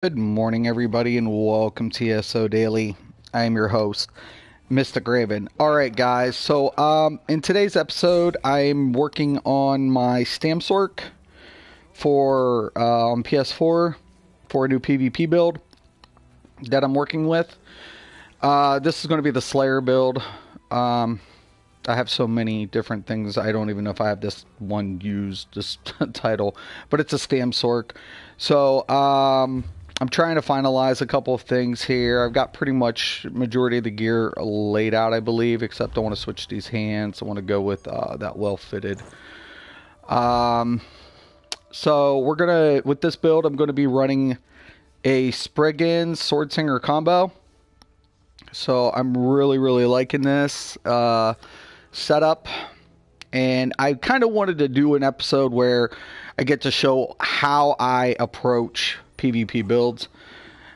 Good morning, everybody, and welcome to ESO Daily. I am your host, Mysticraven. All right, guys. So, in today's episode, I'm working on my stamps work for on PS4 for a new PvP build that I'm working with. This is going to be the Slayer build. I have so many different things. I don't even know if I have this one used, this title, but it's a stamps work. So, I'm trying to finalize a couple of things here. I've got pretty much majority of the gear laid out, I believe, except I want to switch these hands. I want to go with that well-fitted. So we're gonna, with this build, I'm going to be running a Spriggan Swordslinger combo. So I'm really liking this setup. And I kind of wanted to do an episode where I get to show how I approach PvP builds.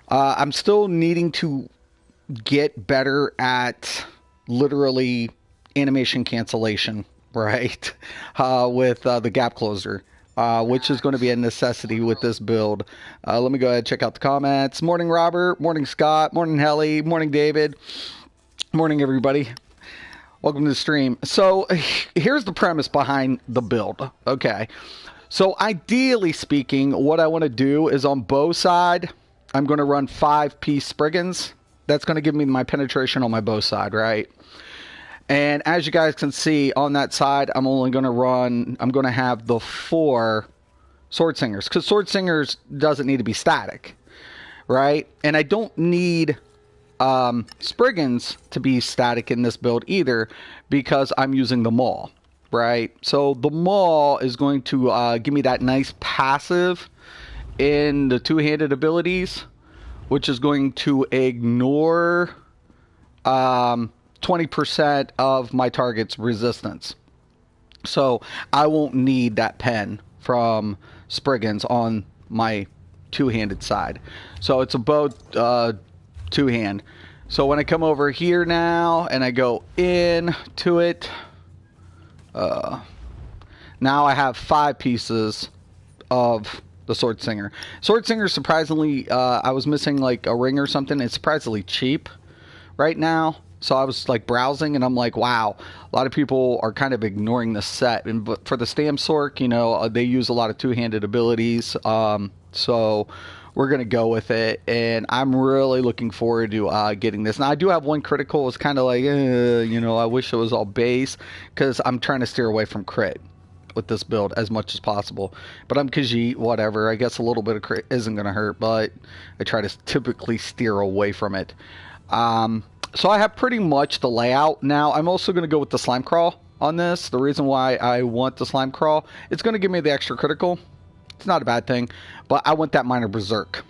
I'm still needing to get better at literally animation cancellation, right? With the gap closer, which is going to be a necessity with this build. Let me go ahead and check out the comments. Morning, Robert. Morning, Scott. Morning, Helly. Morning, David. Morning, everybody. Welcome to the stream. So here's the premise behind the build. Okay. So ideally speaking, what I want to do is on bow side, I'm going to run 5-piece Spriggans. That's going to give me my penetration on my bow side, right? And as you guys can see on that side, I'm going to have the 4 Sword Singers. Because Sword Singers doesn't need to be static, right? And I don't need Spriggans to be static in this build either, because I'm using the Maul, right? So the Maul is going to give me that nice passive in the two-handed abilities, which is going to ignore 20% of my target's resistance. So I won't need that pen from Spriggans on my two-handed side. So it's a bow two-hand. So when I come over here now and I go in to it, now I have 5 pieces of the Sword Singer. Sword Singer, surprisingly, I was missing like a ring or something. It's surprisingly cheap right now. So I was like browsing and I'm like, wow, a lot of people are kind of ignoring this set. And but for the Stam Sork, you know, they use a lot of two-handed abilities. So we're going to go with it. And I'm really looking forward to getting this. Now, I do have one critical. It's kind of like, you know, I wish it was all base because I'm trying to steer away from crit with this build as much as possible. But I'm Khajiit, whatever. I guess a little bit of crit isn't going to hurt, but I try to typically steer away from it. So I have pretty much the layout. Now, I'm also going to go with the Slime Crawl on this. The reason why I want the Slime Crawl, it's going to give me the extra critical. It's not a bad thing, but I want that Minor Berserk.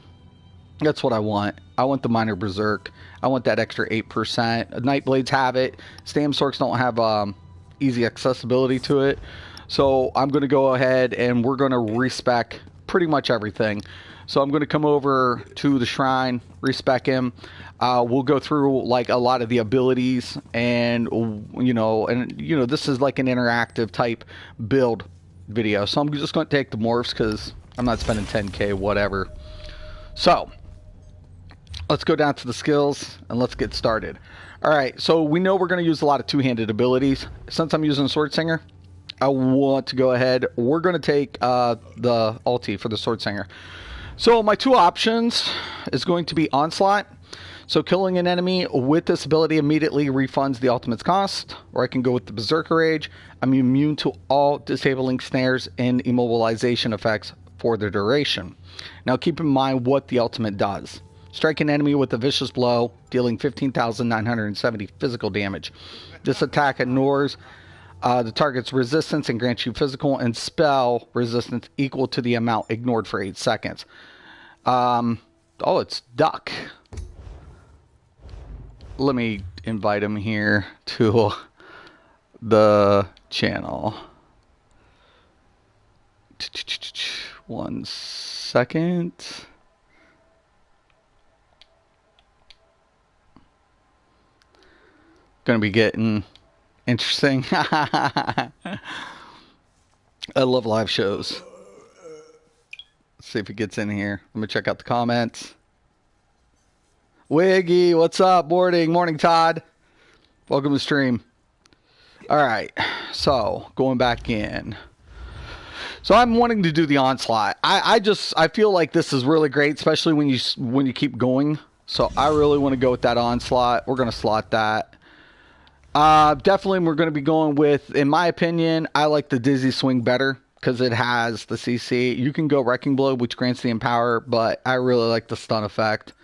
That's what I want. I want the Minor Berserk. I want that extra 8%. Nightblades have it. Stam Sorks don't have easy accessibility to it. So I'm going to go ahead and we're going to respec pretty much everything. So I'm going to come over to the shrine, respec him. We'll go through like a lot of the abilities and this is like an interactive type build video. So I'm just going to take the morphs because I'm not spending 10k, whatever. So let's go down to the skills and let's get started. All right, so we know we're going to use a lot of two-handed abilities. Since I'm using Sword Singer, I want to go ahead. We're going to take the ulti for the Sword Singer. So my 2 options is going to be Onslaught. So killing an enemy with this ability immediately refunds the ultimate's cost. Or I can go with the Berserker Rage. I'm immune to all disabling snares and immobilization effects for the duration. Now keep in mind what the ultimate does. Strike an enemy with a vicious blow, dealing 15,970 physical damage. This attack ignores the target's resistance and grants you physical and spell resistance equal to the amount ignored for 8 seconds. Oh, it's Duck. Let me invite him here to the channel. 1 second. Gonna be getting interesting. I love live shows. See if he gets in here. Let me check out the comments. Wiggy, what's up? Morning, Todd. Welcome to the stream. All right, so going back in. So I'm wanting to do the onslaught. I feel like this is really great, especially when you keep going. So I really want to go with that onslaught. We're gonna slot that. Definitely, we're gonna be going with, in my opinion, I like the dizzy swing better because it has the CC. You can go wrecking blow, which grants the empower, but I really like the stun effect.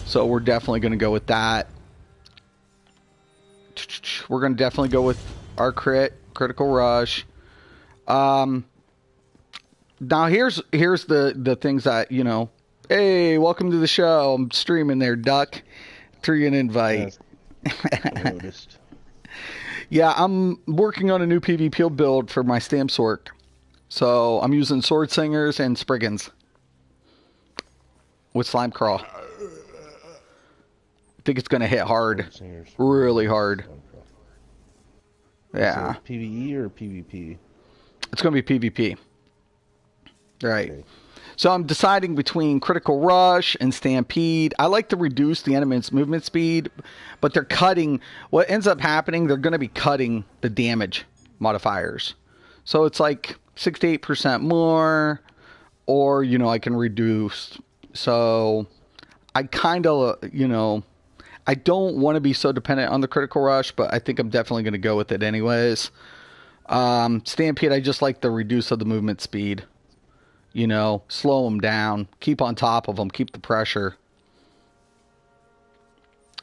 So we're definitely gonna go with that. We're gonna definitely go with our critical rush. Now here's the things that, you know. Hey, welcome to the show. I'm streaming there, Duck. Threw you an invite. Yes, I noticed. Yeah, I'm working on a new PvP build for my stamp sort. So I'm using sword singers and spriggans with slime crawl. I think it's gonna hit hard, really hard. Yeah. So PvE or PvP? It's gonna be PvP. Right. Okay. So I'm deciding between Critical Rush and Stampede. I like to reduce the enemy's movement speed, but they're cutting. What ends up happening, they're going to be cutting the damage modifiers. So it's like 68% more, or, you know, I can reduce. So I kind of, you know, I don't want to be so dependent on the Critical Rush, but I think I'm definitely going to go with it anyways. Stampede, I just like the reduce of the movement speed. You know, slow them down. Keep on top of them. Keep the pressure.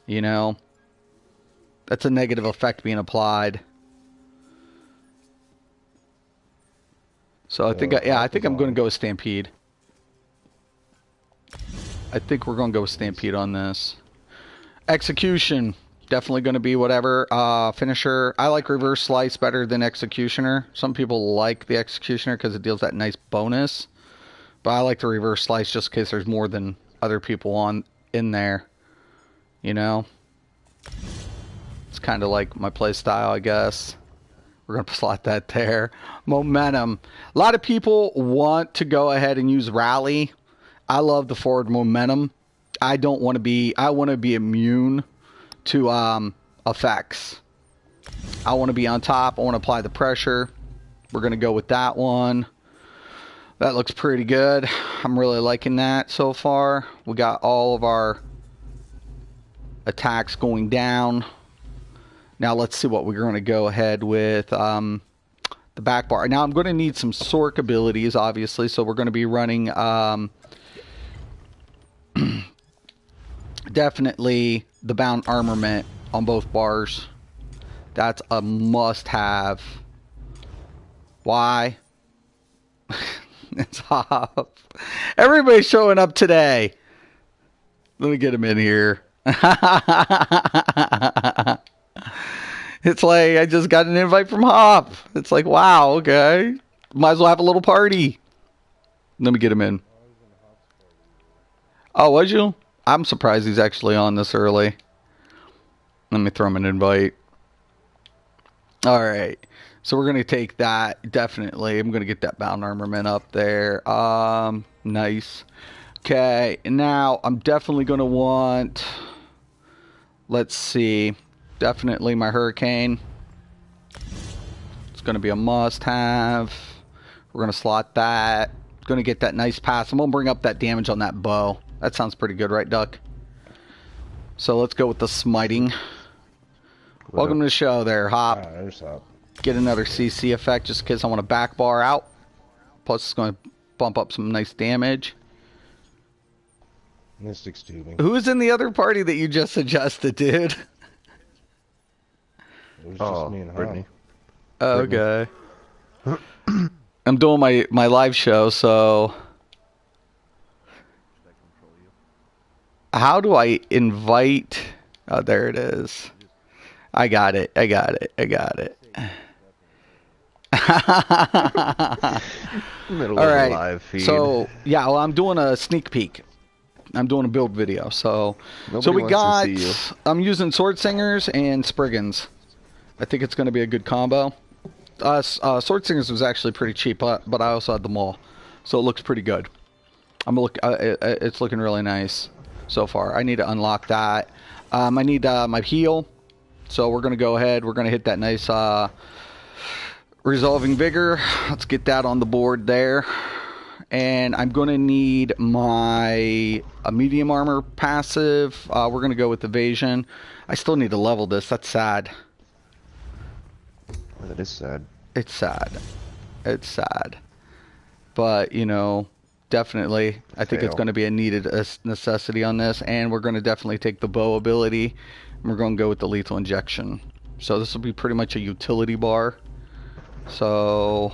You know, that's a negative effect being applied. So I think, I think I'm going to go with Stampede. I think we're going to go with Stampede on this. Execution. Definitely going to be whatever. Finisher. I like Reverse Slice better than Executioner. Some people like the Executioner because it deals that nice bonus. But I like the Reverse Slice just in case there's more than other people in there. You know? It's kind of like my play style, I guess. We're going to slot that there. Momentum. A lot of people want to go ahead and use Rally. I love the forward momentum. I want to be immune to effects. I want to be on top. I want to apply the pressure. We're going to go with that one. That looks pretty good. I'm really liking that so far. We got all of our attacks going down. Now let's see what we're going to go ahead with. The back bar. Now I'm going to need some Sork abilities, obviously. So we're going to be running definitely the bound armament on both bars. That's a must-have. Why? It's off. Everybody's showing up today. Let me get him in here. It's like I just got an invite from Hop. It's like, wow, okay. Might as well have a little party. Let me get him in. Oh, was you? I'm surprised he's actually on this early. Let me throw him an invite. All right. So we're going to take that, definitely. I'm going to get that bound armament up there. Nice. Okay, now I'm definitely going to want, let's see, definitely my Hurricane. It's going to be a must-have. We're going to slot that. Going to get that nice pass. I'm going to bring up that damage on that bow. That sounds pretty good, right, Duck? So let's go with the smiting. Welcome to the show there, Hop. There's Hop. Get another CC effect just in case I want to back bar out. Plus it's going to bump up some nice damage. Mystic's tubing. Who's in the other party that you just suggested, dude? It was just me and Brittany. Okay. I'm doing my live show, so... How do I invite... Oh, there it is. I got it. Middle All of right. the live feed. So, yeah, well, I'm doing a sneak peek. I'm doing a build video. So Nobody we wants got... to see you. I'm using Sword Singers and Spriggans. I think it's going to be a good combo. Sword Singers was actually pretty cheap, but I also had them all. So it looks pretty good. It's looking really nice so far. I need to unlock that. I need my heal. So we're gonna go ahead. We're gonna hit that nice resolving vigor. Let's get that on the board there. And I'm gonna need my medium armor passive. We're gonna go with evasion. I still need to level this. That's sad. That is sad. It's sad. It's sad. But, you know, definitely, I think it's going to be a needed necessity on this. And we're going to definitely take the bow ability. And we're going to go with the lethal injection. So this will be pretty much a utility bar. So...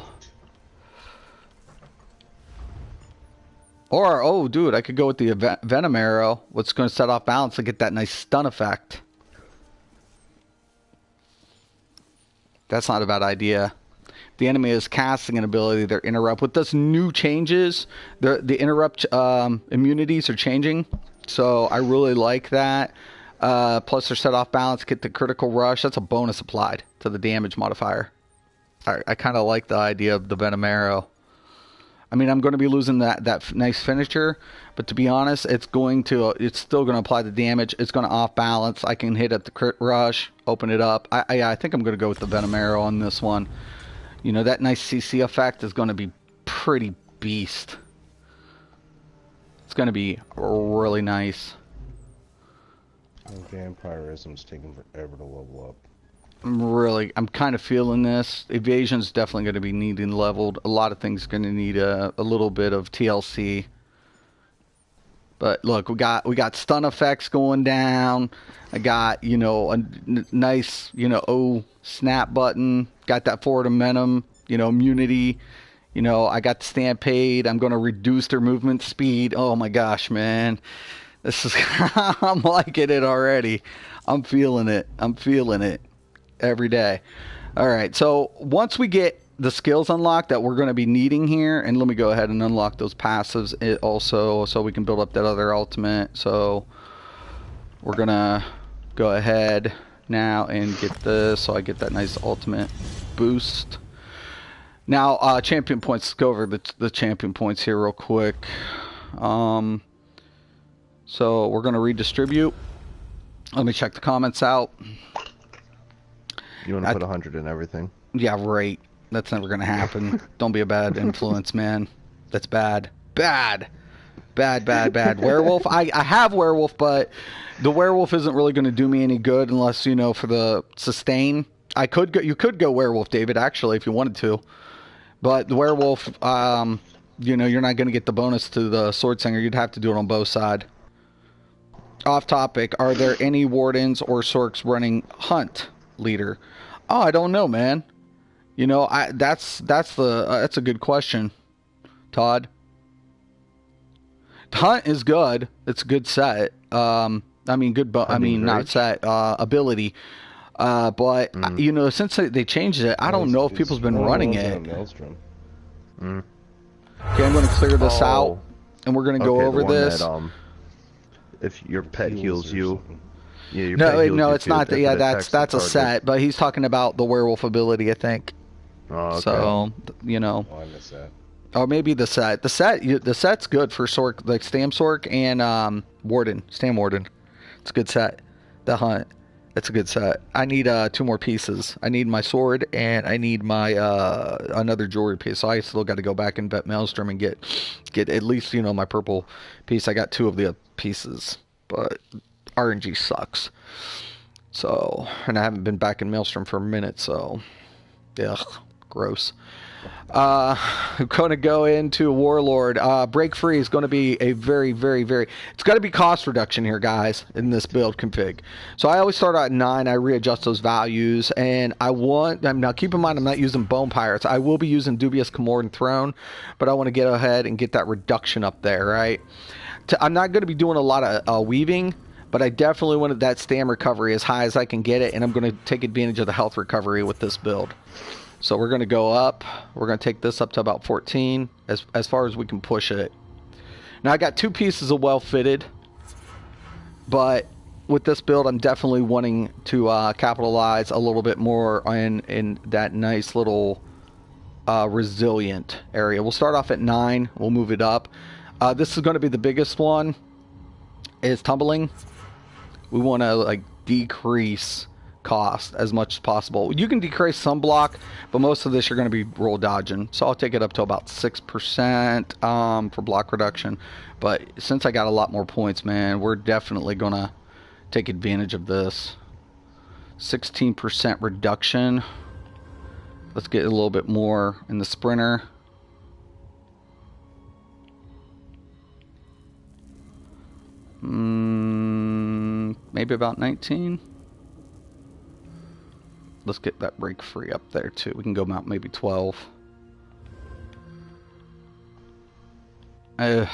Or, oh, dude, I could go with the Venom Arrow. What's going to set off balance to get that nice stun effect. That's not a bad idea. The enemy is casting an ability, their interrupt. With this new changes, the interrupt immunities are changing. So I really like that. Plus their set off balance, get the critical rush. That's a bonus applied to the damage modifier. I kind of like the idea of the Venom Arrow. I mean, I'm going to be losing that nice finisher, but to be honest, it's still going to apply the damage. It's going to off balance. I can hit at the crit rush, open it up. I think I'm going to go with the Venom Arrow on this one. You know, that nice CC effect is going to be pretty beast. It's going to be really nice. Vampirism's taking forever to level up. I'm kind of feeling this. Evasion's definitely going to be needing leveled. A lot of things are going to need a little bit of TLC. But look, we got stun effects going down. I got, you know, a nice, you know, snap button. Got that forward momentum, you know, immunity. You know, I got the stampede. I'm going to reduce their movement speed. Oh my gosh, man. This is I'm liking it already. I'm feeling it. I'm feeling it every day. All right. So once we get the skills unlocked that we're going to be needing here, and let me go ahead and unlock those passives also so we can build up that other ultimate. So we're going to go ahead now and get this so I get that nice ultimate boost. Now, champion points. Let's go over the champion points here real quick. So we're going to redistribute. Let me check the comments out. You want to put 100 in everything? Yeah, right. That's never going to happen. Don't be a bad influence, man. That's bad. Bad. Bad, bad, bad. Werewolf. I have werewolf, but the werewolf isn't really going to do me any good unless, you know, for the sustain. You could go werewolf, David, actually, if you wanted to. But the werewolf, you know, you're not going to get the bonus to the sword singer. You'd have to do it on both sides. Off topic, are there any wardens or sorks running hunt leader? Oh, I don't know, man. You know, that's a good question, Todd. Hunt is good. It's a good set. Not set. Ability. But you know, since they changed it, I don't know if people's been running it. Maelstrom. Okay, I'm going to clear this out, and we're going to go over this. That, if your pet heals you. Yeah, your no, it's not. Yeah, that's a set. But he's talking about the werewolf ability, I think. Oh, okay. So you know. Oh, I missed that. Or maybe the set. The set's good for Sork, like Stam Sork and Warden, Stam Warden. It's a good set. The Hunt. It's a good set. I need 2 more pieces. I need my sword and I need my another jewelry piece. So I still got to go back and vet Maelstrom and get at least, you know, my purple piece. I got 2 of the pieces, but RNG sucks. So, and I haven't been back in Maelstrom for a minute, so ugh, gross. I'm going to go into Warlord. Break Free is going to be a very, very, very... It's got to be cost reduction here, guys, in this build config. So I always start out at 9. I readjust those values. And now keep in mind, I'm not using Bone Pirates. I will be using Dubious Commordan Throne, but I want to get ahead and get that reduction up there, right? I'm not going to be doing a lot of weaving, but I definitely wanted that stam recovery as high as I can get it, and I'm going to take advantage of the health recovery with this build. So we're going to go up. We're going to take this up to about 14 as far as we can push it. Now I got 2 pieces of well fitted, but with this build I'm definitely wanting to capitalize a little bit more in that nice little resilient area. We'll start off at 9. We'll move it up. This is going to be the biggest one, is tumbling. We want to like decrease cost as much as possible. You can decrease some block, but most of this you're going to be roll dodging. So I'll take it up to about 6% for block reduction. But since I got a lot more points, man, we're definitely going to take advantage of this. 16% reduction. Let's get a little bit more in the sprinter. Maybe about 19. Let's get that break free up there too. We can go out maybe 12. No,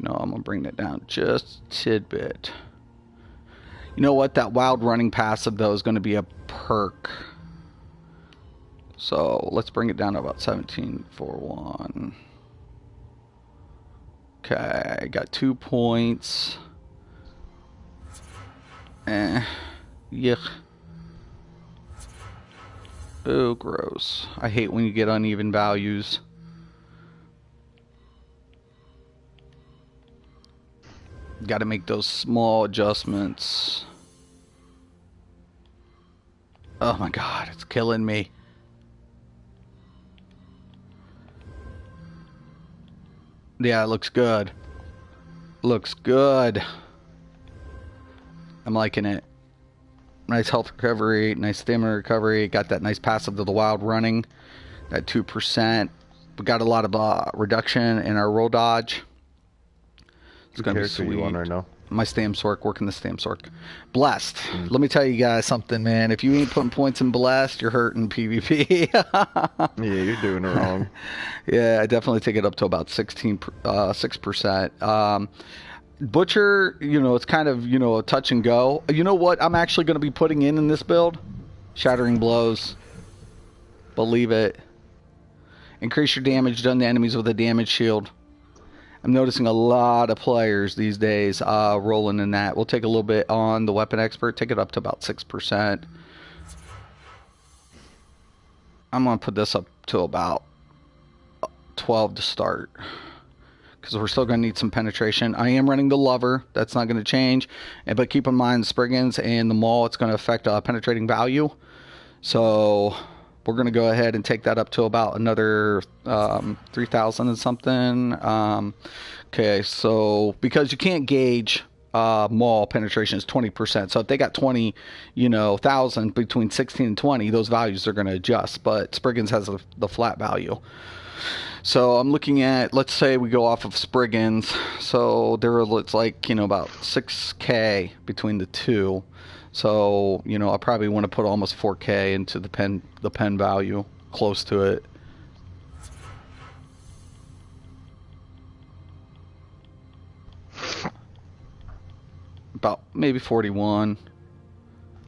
I'm gonna bring that down just a tidbit. You know what? That wild running passive though is going to be a perk. So let's bring it down to about 17.41. Okay, I got 2 points. Yuck. Oh, gross. I hate when you get uneven values. Got to make those small adjustments. Oh my god, it's killing me. Yeah, it looks good. Looks good. I'm liking it. Nice health recovery, nice stamina recovery. Got that nice passive to the wild running. That 2%. We got a lot of reduction in our roll dodge. It's going to be sweet. You on right now? My Stamsork, working the Stamsork. Blessed. Let me tell you guys something, man. If you ain't putting points in Blessed, you're hurting PvP. Yeah, you're doing it wrong. Yeah, I definitely take it up to about 6%. Butcher, you know, it's kind of, you know, a touch and go. You know what I'm actually going to be putting in this build? Shattering Blows. Believe it. Increase your damage done to enemies with a damage shield. I'm noticing a lot of players these days rolling in that. We'll take a little bit on the Weapon Expert. Take it up to about 6%. I'm going to put this up to about 12 to start. Because we're still going to need some penetration. I am running the Lover. That's not going to change. But keep in mind, the Spriggans and the Maul, it's going to affect penetrating value. So we're going to go ahead and take that up to about another 3,000 and something. Okay, so because you can't gauge Maul penetration is 20%. So if they got 20, you know, thousand between 16 and 20, those values are going to adjust. But Spriggans has the flat value. So I'm looking at, let's say we go off of Spriggans. So it's like, you know, about 6K between the two. So, you know, I probably want to put almost 4K into the pen value, close to it. About maybe 41,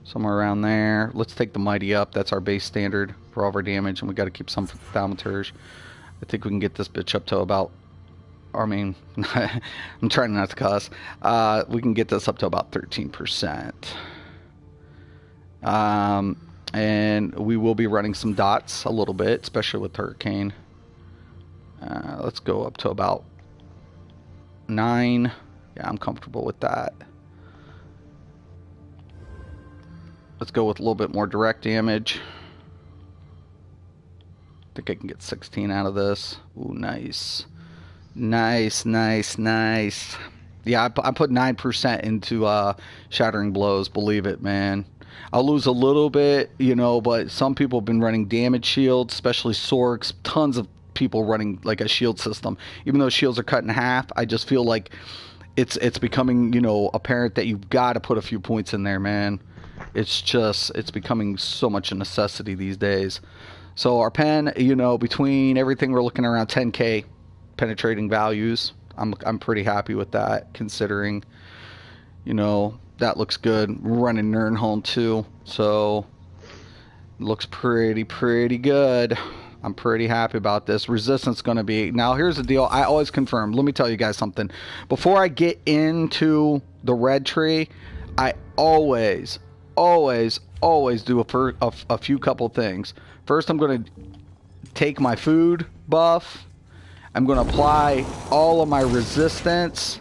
somewhere around there. Let's take the Mighty up. That's our base standard for all of our damage, and we got to keep some for thaumaturge. I think we can get this bitch up to about, I mean, I'm trying not to cuss. We can get this up to about 13%. And we will be running some dots a little bit, especially with Hurricane. Let's go up to about 9. Yeah, I'm comfortable with that. Let's go with a little bit more direct damage. I think I can get 16 out of this. Ooh, nice. Nice, nice, nice. Yeah, I put 9% into Shattering Blows. Believe it, man. I'll lose a little bit, you know, but some people have been running damage shields, especially Sorks. Tons of people running like a shield system. Even though shields are cut in half, I just feel like it's becoming, you know, apparent that you've got to put a few points in there, man. It's becoming so much a necessity these days. So our pen, you know, between everything, we're looking around 10K penetrating values. I'm pretty happy with that, considering, you know, that looks good. We're running Nernholm too, so it looks pretty good. I'm pretty happy about this. Resistance going to be, now here's the deal. I always confirm. Let me tell you guys something. Before I get into the red tree, I always do a few couple things. First, I'm going to take my food buff. I'm going to apply all of my resistance.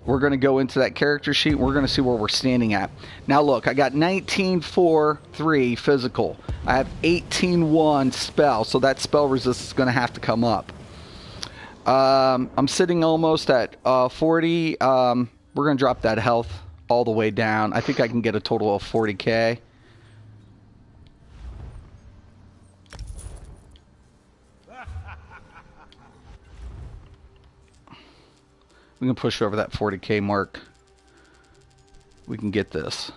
We're going to go into that character sheet. We're going to see where we're standing at. Now, look, I got 19-4-3 physical. I have 18-1 spell, so that spell resistance is going to have to come up. I'm sitting almost at 40. We're going to drop that health all the way down. I think I can get a total of 40k. We can push over that 40k mark. We can get this.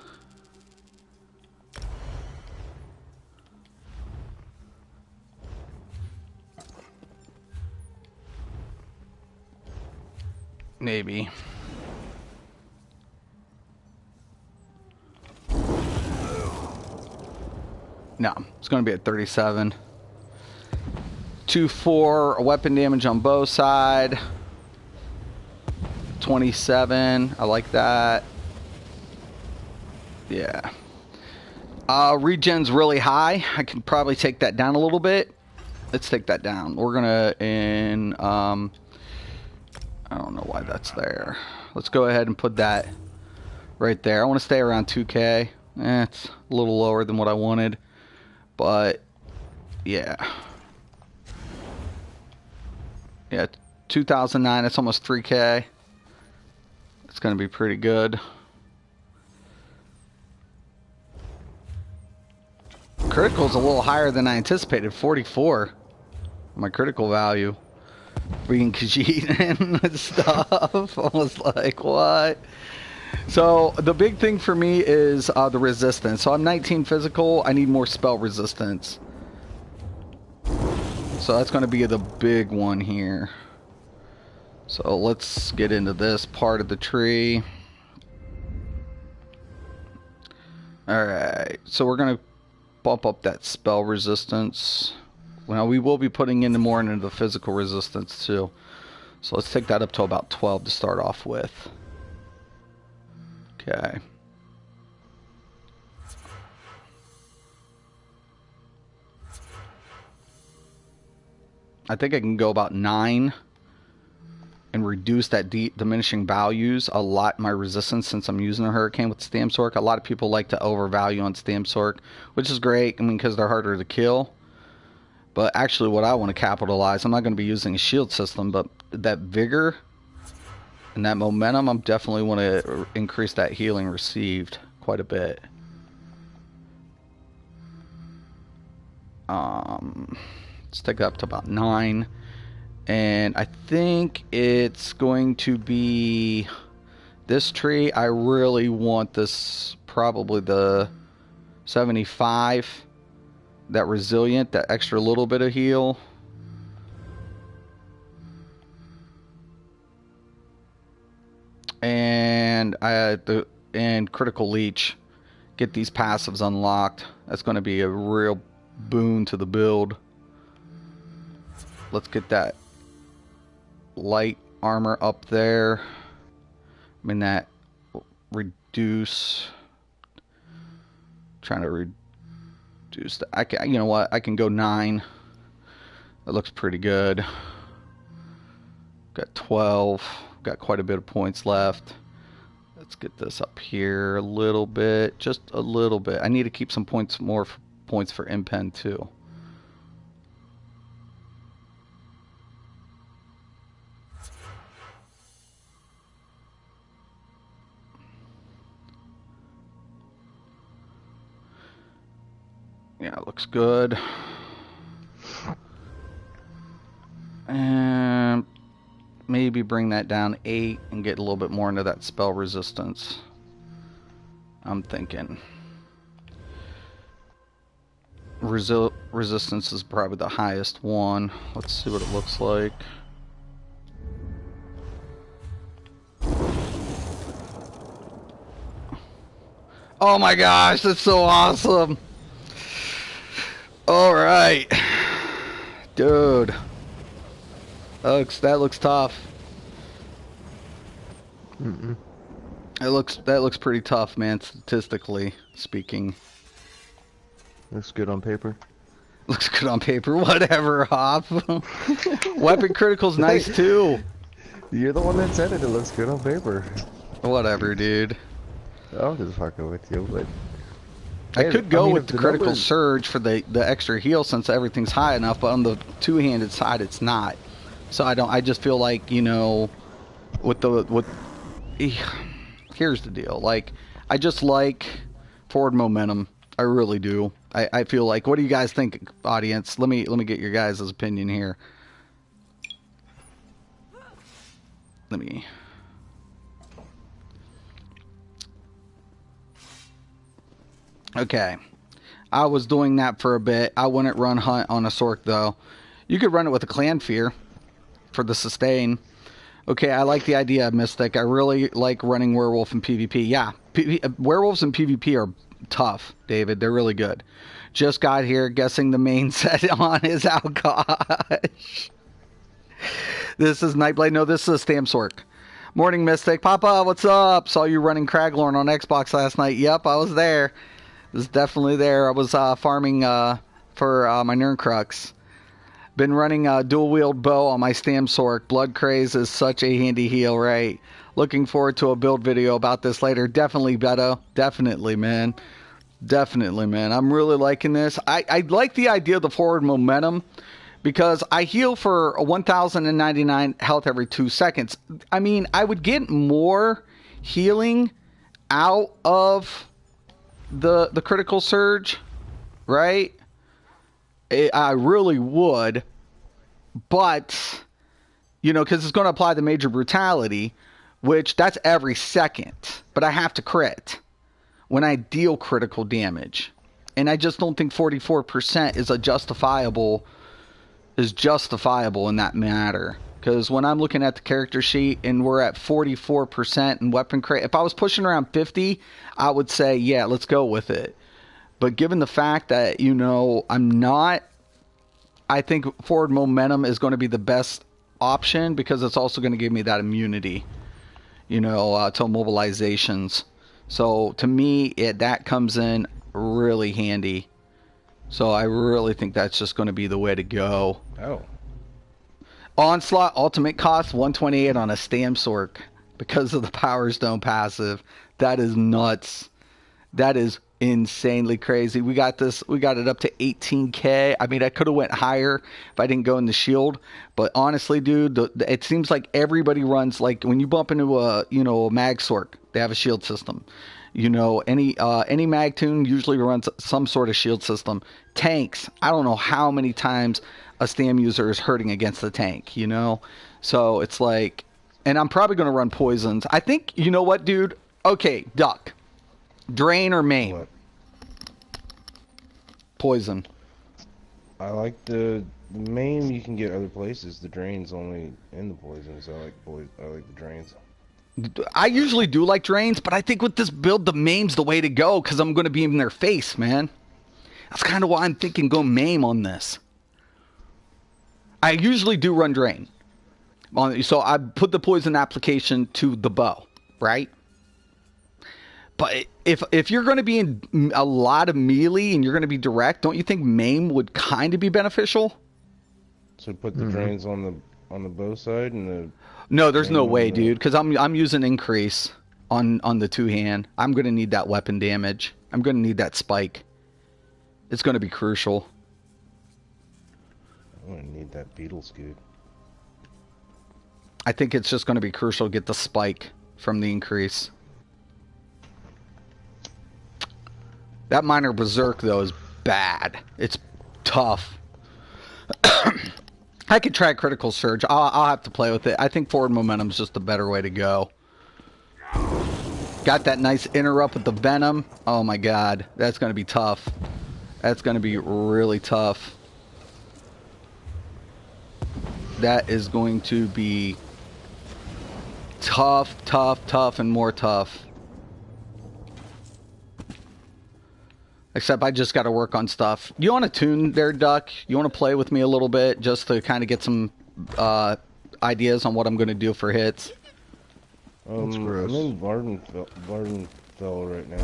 Maybe. No, it's going to be at 37. 2-4 weapon damage on both side. 27. I like that. Yeah. Regen's really high. I can probably take that down a little bit. Let's take that down. We're gonna I don't know why that's there. Let's go ahead and put that right there. I want to stay around 2k. It's a little lower than what I wanted, but yeah. Yeah, 2009. It's almost 3k. It's going to be pretty good. Critical's a little higher than I anticipated. 44. My critical value. Being Khajiit and stuff. I was like, what? So the big thing for me is the resistance. So I'm 19 physical. I need more spell resistance. So that's going to be the big one here. So let's get into this part of the tree. Alright, so we're going to bump up that spell resistance. Well, we will be putting in more into the physical resistance too. So let's take that up to about 12 to start off with. Okay. I think I can go about 9 and reduce that diminishing values a lot, my resistance, since I'm using a hurricane with Stam Sork. A lot of people like to overvalue on Stam Sork, which is great, I mean, because they're harder to kill. But actually what I want to capitalize, I'm not going to be using a shield system, but that vigor and that momentum, I'm definitely want to increase that healing received quite a bit. Let's take it up to about 9. And I think it's going to be this tree. I really want this, probably the 75. That resilient, that extra little bit of heal. And critical leech. Get these passives unlocked. That's going to be a real boon to the build. Let's get that light armor up there. I mean, that reduce. Trying to reduce that. I can, you know what? I can go 9. That looks pretty good. Got 12. Got quite a bit of points left. Let's get this up here a little bit, just a little bit. I need to keep some points, more points for impen too. Yeah, it looks good. And maybe bring that down 8 and get a little bit more into that spell resistance. I'm thinking. Resistance is probably the highest one. Let's see what it looks like. Oh my gosh, that's so awesome. All right, dude. That looks tough. That looks pretty tough, man. Statistically speaking. Looks good on paper. Looks good on paper. Whatever, Hop. Weapon critical's nice too. You're the one that said it. It looks good on paper. Whatever, dude. I'm just fucking with you, but I could go with the critical surge for the extra heal since everything's high enough, but on the two-handed side, it's not. So I just feel like, you know, here's the deal. Like, I just like forward momentum. I really do. I feel like, what do you guys think, audience? Let me get your guys' opinion here. Okay. I was doing that for a bit. I wouldn't run Hunt on a Sork, though. You could run it with a Clan Fear for the sustain. Okay, I like the idea of Mystic. I really like running Werewolf in PvP. Yeah, Werewolves in PvP are tough, David. They're really good. Just got here, guessing the main set on is Alkosh. This is Nightblade. No, this is a Stam Sork. Morning, Mystic. Papa, what's up? Saw you running Craglorn on Xbox last night. Yep, I was there. Was definitely there. I was farming for my Nirncrux. Been running a dual-wield bow on my Stam Sork. Blood Craze is such a handy heal, right? Looking forward to a build video about this later. Definitely, Beto. Definitely, man. Definitely, man. I'm really liking this. I like the idea of the forward momentum because I heal for 1,099 health every 2 seconds. I mean, I would get more healing out of the critical surge, right? I really would, but, you know, because it's going to apply the major brutality, which that's every second, but I have to crit when I deal critical damage, and I just don't think 44% is justifiable in that matter. Because when I'm looking at the character sheet and we're at 44% in weapon crit, if I was pushing around 50, I would say, yeah, let's go with it. But given the fact that, you know, I'm not, I think forward momentum is going to be the best option because it's also going to give me that immunity, you know, to immobilizations. So to me, that comes in really handy. So I really think that's just going to be the way to go. Oh. Onslaught ultimate cost 128 on a Stam Sork because of the Power Stone passive. That is nuts. That is insanely crazy. We got it up to 18k. I mean, I could have went higher if I didn't go in the shield, but honestly, dude, it seems like everybody runs, like when you bump into a mag Sork, they have a shield system. You know, any mag tune usually runs some sort of shield system. Tanks, I don't know how many times a Stam user is hurting against the tank, you know? So it's like, and I'm probably going to run poisons. I think, you know what, dude? Okay, Duck. Drain or maim? What? Poison. I like the maim you can get other places. The drain's only in the poisons. I like the drains. I usually do like drains, but I think with this build, the maim's the way to go because I'm going to be in their face, man. That's kind of why I'm thinking go maim on this. I usually do run drain. So I put the poison application to the bow, right? But if you're going to be in a lot of melee and you're going to be direct, don't you think maim would kind of be beneficial? So put the drains on the bow side and the... No, there's no way, dude, because I'm using increase on the two-hand. I'm going to need that weapon damage. I'm going to need that spike. It's going to be crucial. I'm going to need that beetle scoot. I think it's just going to be crucial to get the spike from the increase. That minor berserk, though, is bad. It's tough. I could try critical surge. I'll have to play with it. I think forward momentum is just the better way to go. Got that nice interrupt with the venom. Oh my god, that's going to be tough. That's going to be really tough. That is going to be tough, and more tough. Except I just got to work on stuff. You want to tune there, Duck? You want to play with me a little bit just to kind of get some ideas on what I'm going to do for hits? I'm in Vardenfell right now.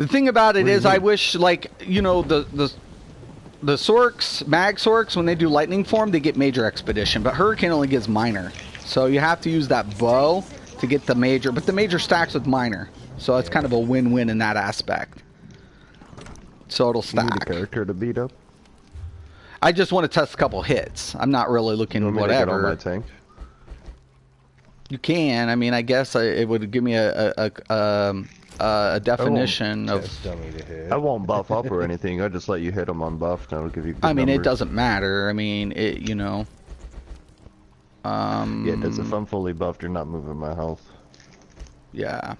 The thing about it What do you is, I mean? wish, like, you know, the Sorks, Mag Sorks, when they do lightning form, they get major expedition, but Hurricane only gives minor. So you have to use that bow to get the major, but the major stacks with minor. So it's kind of a win-win in that aspect. So it'll You need a stack. character to beat up. I just want to test a couple hits. I'm not really looking You want me to get on whatever. my tank? You can. I mean, I guess it would give me a definition of. Test dummy to hit. I won't buff up or anything. I'll just let you hit them on buff. That'll give you good I mean, it numbers. doesn't matter. I mean, it. You know. Yeah, it does. If I'm fully buffed, you're not moving my health. Yeah.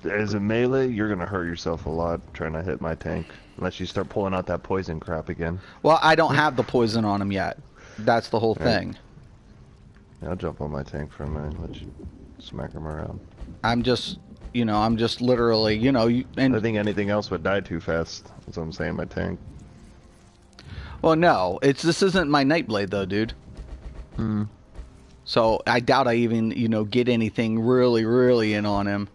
As a melee, you're gonna hurt yourself a lot trying to hit my tank. Unless you start pulling out that poison crap again. Well, I don't have the poison on him yet. That's the whole Right. thing. Yeah, I'll jump on my tank for a minute. Let you smack him around. I'm just, you know, I'm just literally, you know, and I think anything else would die too fast. That's what I'm saying. My tank. well, no, this isn't my Nightblade though, dude. Hmm. So I doubt I even, you know, get anything really in on him.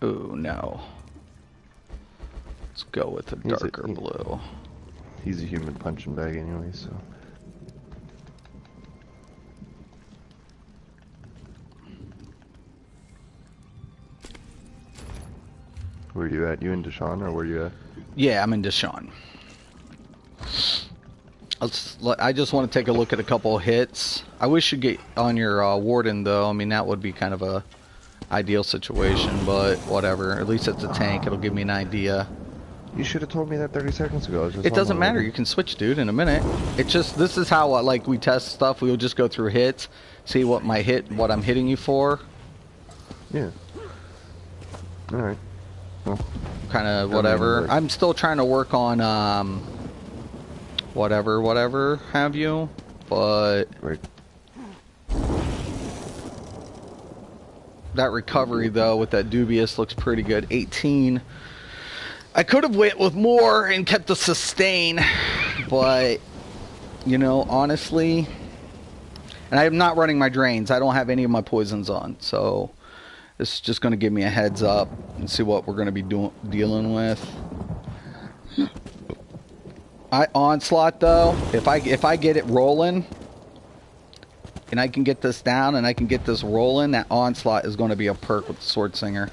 Ooh, no. Let's go with a darker blue. He's a human punching bag anyway, so. Where you at? You in Deshaun or where you at? Yeah, I'm in Deshaun. I just want to take a look at a couple of hits. I wish you'd get on your Warden, though. I mean, that would be kind of a ideal situation, but whatever. At least it's a tank. It'll give me an idea. You should have told me that 30 seconds ago. I was just It on doesn't my matter. way. You can switch, dude, in a minute. It's just, this is how, like, we test stuff. We'll just go through hits, see what I'm hitting you for. Yeah. Alright. Well, Kind of mean, whatever. like- I'm still trying to work on, whatever have you, but right. that recovery, though, with that dubious looks pretty good. 18. I could have went with more and kept the sustain, but, you know, honestly, and I'm not running my drains. I don't have any of my poisons on, so this is just going to give me a heads up and see what we're going to be dealing with. Onslaught, though, if I get it rolling, and I can get this down and I can get this rolling, that Onslaught is going to be a perk with the Sword Singer.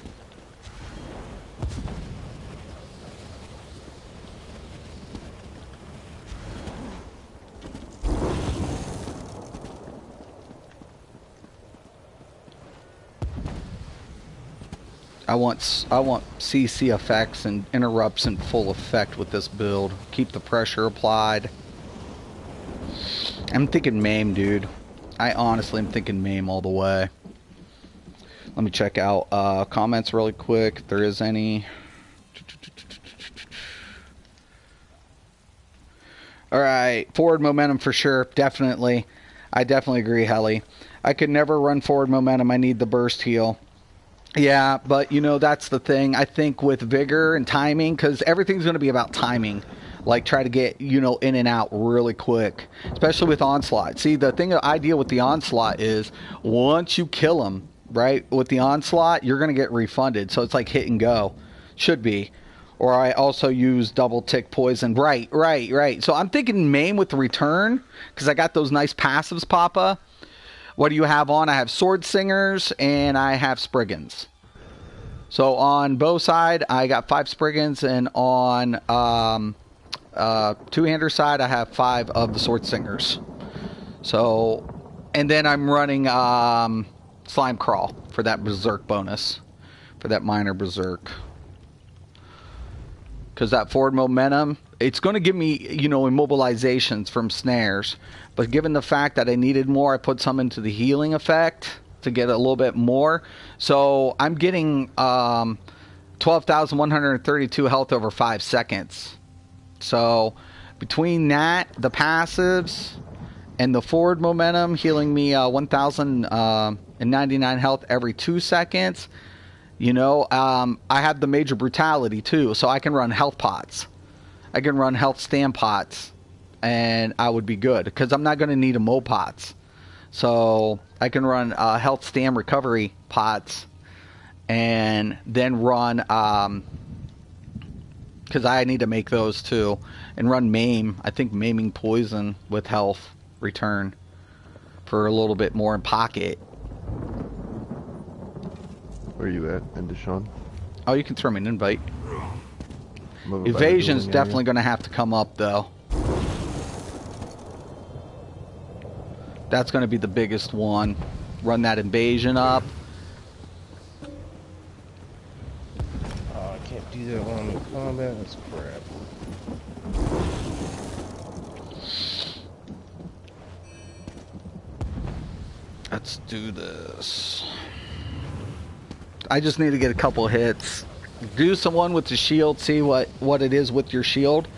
I want CC effects and interrupts in full effect with this build. Keep the pressure applied. I'm thinking MAME, dude. I honestly am thinking MAME all the way. Let me check out comments really quick, if there is any. Alright, forward momentum for sure, definitely. I definitely agree, Helly. I could never run forward momentum, I need the burst heal. Yeah, but, you know, that's the thing. I think with vigor and timing, because everything's going to be about timing. Like, try to get, you know, in and out really quick, especially with Onslaught. See, the thing I deal with the Onslaught is once you kill them, right, with the Onslaught, you're going to get refunded. So it's like hit and go. Should be. Or I also use double tick poison. Right. So I'm thinking MAME with the return, because I got those nice passives, Papa. What do you have on? I have Sword Singers and I have Spriggans. So on bow side, I got 5 Spriggans, and on two-hander side, I have 5 of the Sword Singers. So, and then I'm running Slime Crawl for that Berserk bonus, for that minor Berserk. Because that forward momentum, it's going to give me, you know, immobilizations from snares. But given the fact that I needed more, I put some into the healing effect to get a little bit more. So I'm getting 12,132 health over 5 seconds. So between that, the passives, and the forward momentum healing me 1,099 health every 2 seconds, you know, I have the major brutality too. So I can run health pots. I can run health stand pots. And I would be good, because I'm not going to need a mo pots. So I can run health stand recovery pots and then run because I need to make those too, and run maim. I think maiming poison with health return for a little bit more in pocket. Where are you at, Deshaun? Oh, you can throw me an invite. I'm over by the Evasion's dueling definitely area. going to have to come up though. That's going to be the biggest one. Run that invasion up. Oh, I can't do that while I'm in combat. That's crap. Let's do this. I just need to get a couple hits. Do someone with the shield, see what it is with your shield,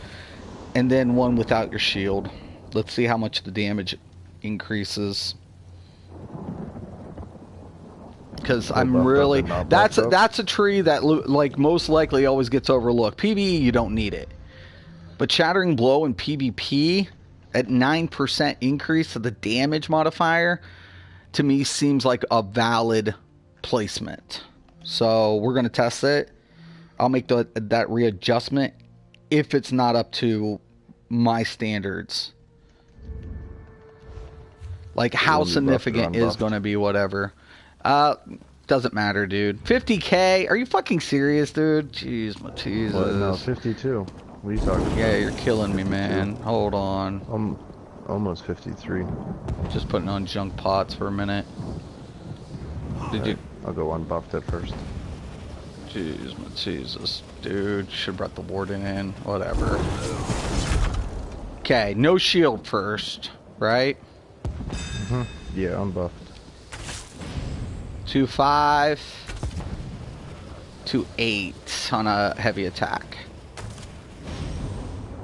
and then one without your shield. Let's see how much the damage increases. Because I'm buffed up really and not that's buffed up? that's a tree that like most likely always gets overlooked. PvE you don't need it, but Shattering Blow in PvP at 9% increase to the damage modifier to me seems like a valid placement. So we're gonna test it. I'll make that readjustment if it's not up to my standards. Like how Will you buff or significant is unbuffed? going to be whatever. Doesn't matter, dude. 50k? Are you fucking serious, dude? Jeez, my Jesus. What? No, 52. What are you talking about? Yeah, you're killing me, 52. man. Hold on. Almost 53. Just putting on junk pots for a minute. Did you? I'll go unbuffed at first. Jeez, my Jesus, dude. Should have brought the warden in. Whatever. Okay, no shield first, right? Yeah, unbuffed. 2-5 to 8 on a heavy attack.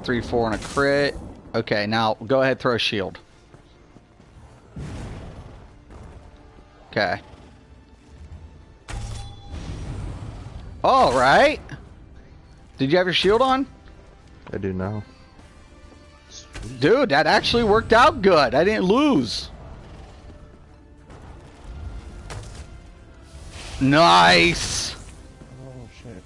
3-4 on a crit. Okay, now go ahead, throw a shield. Okay. All right. Did you have your shield on? I do now. Dude, that actually worked out good. I didn't lose. Nice. Oh shit.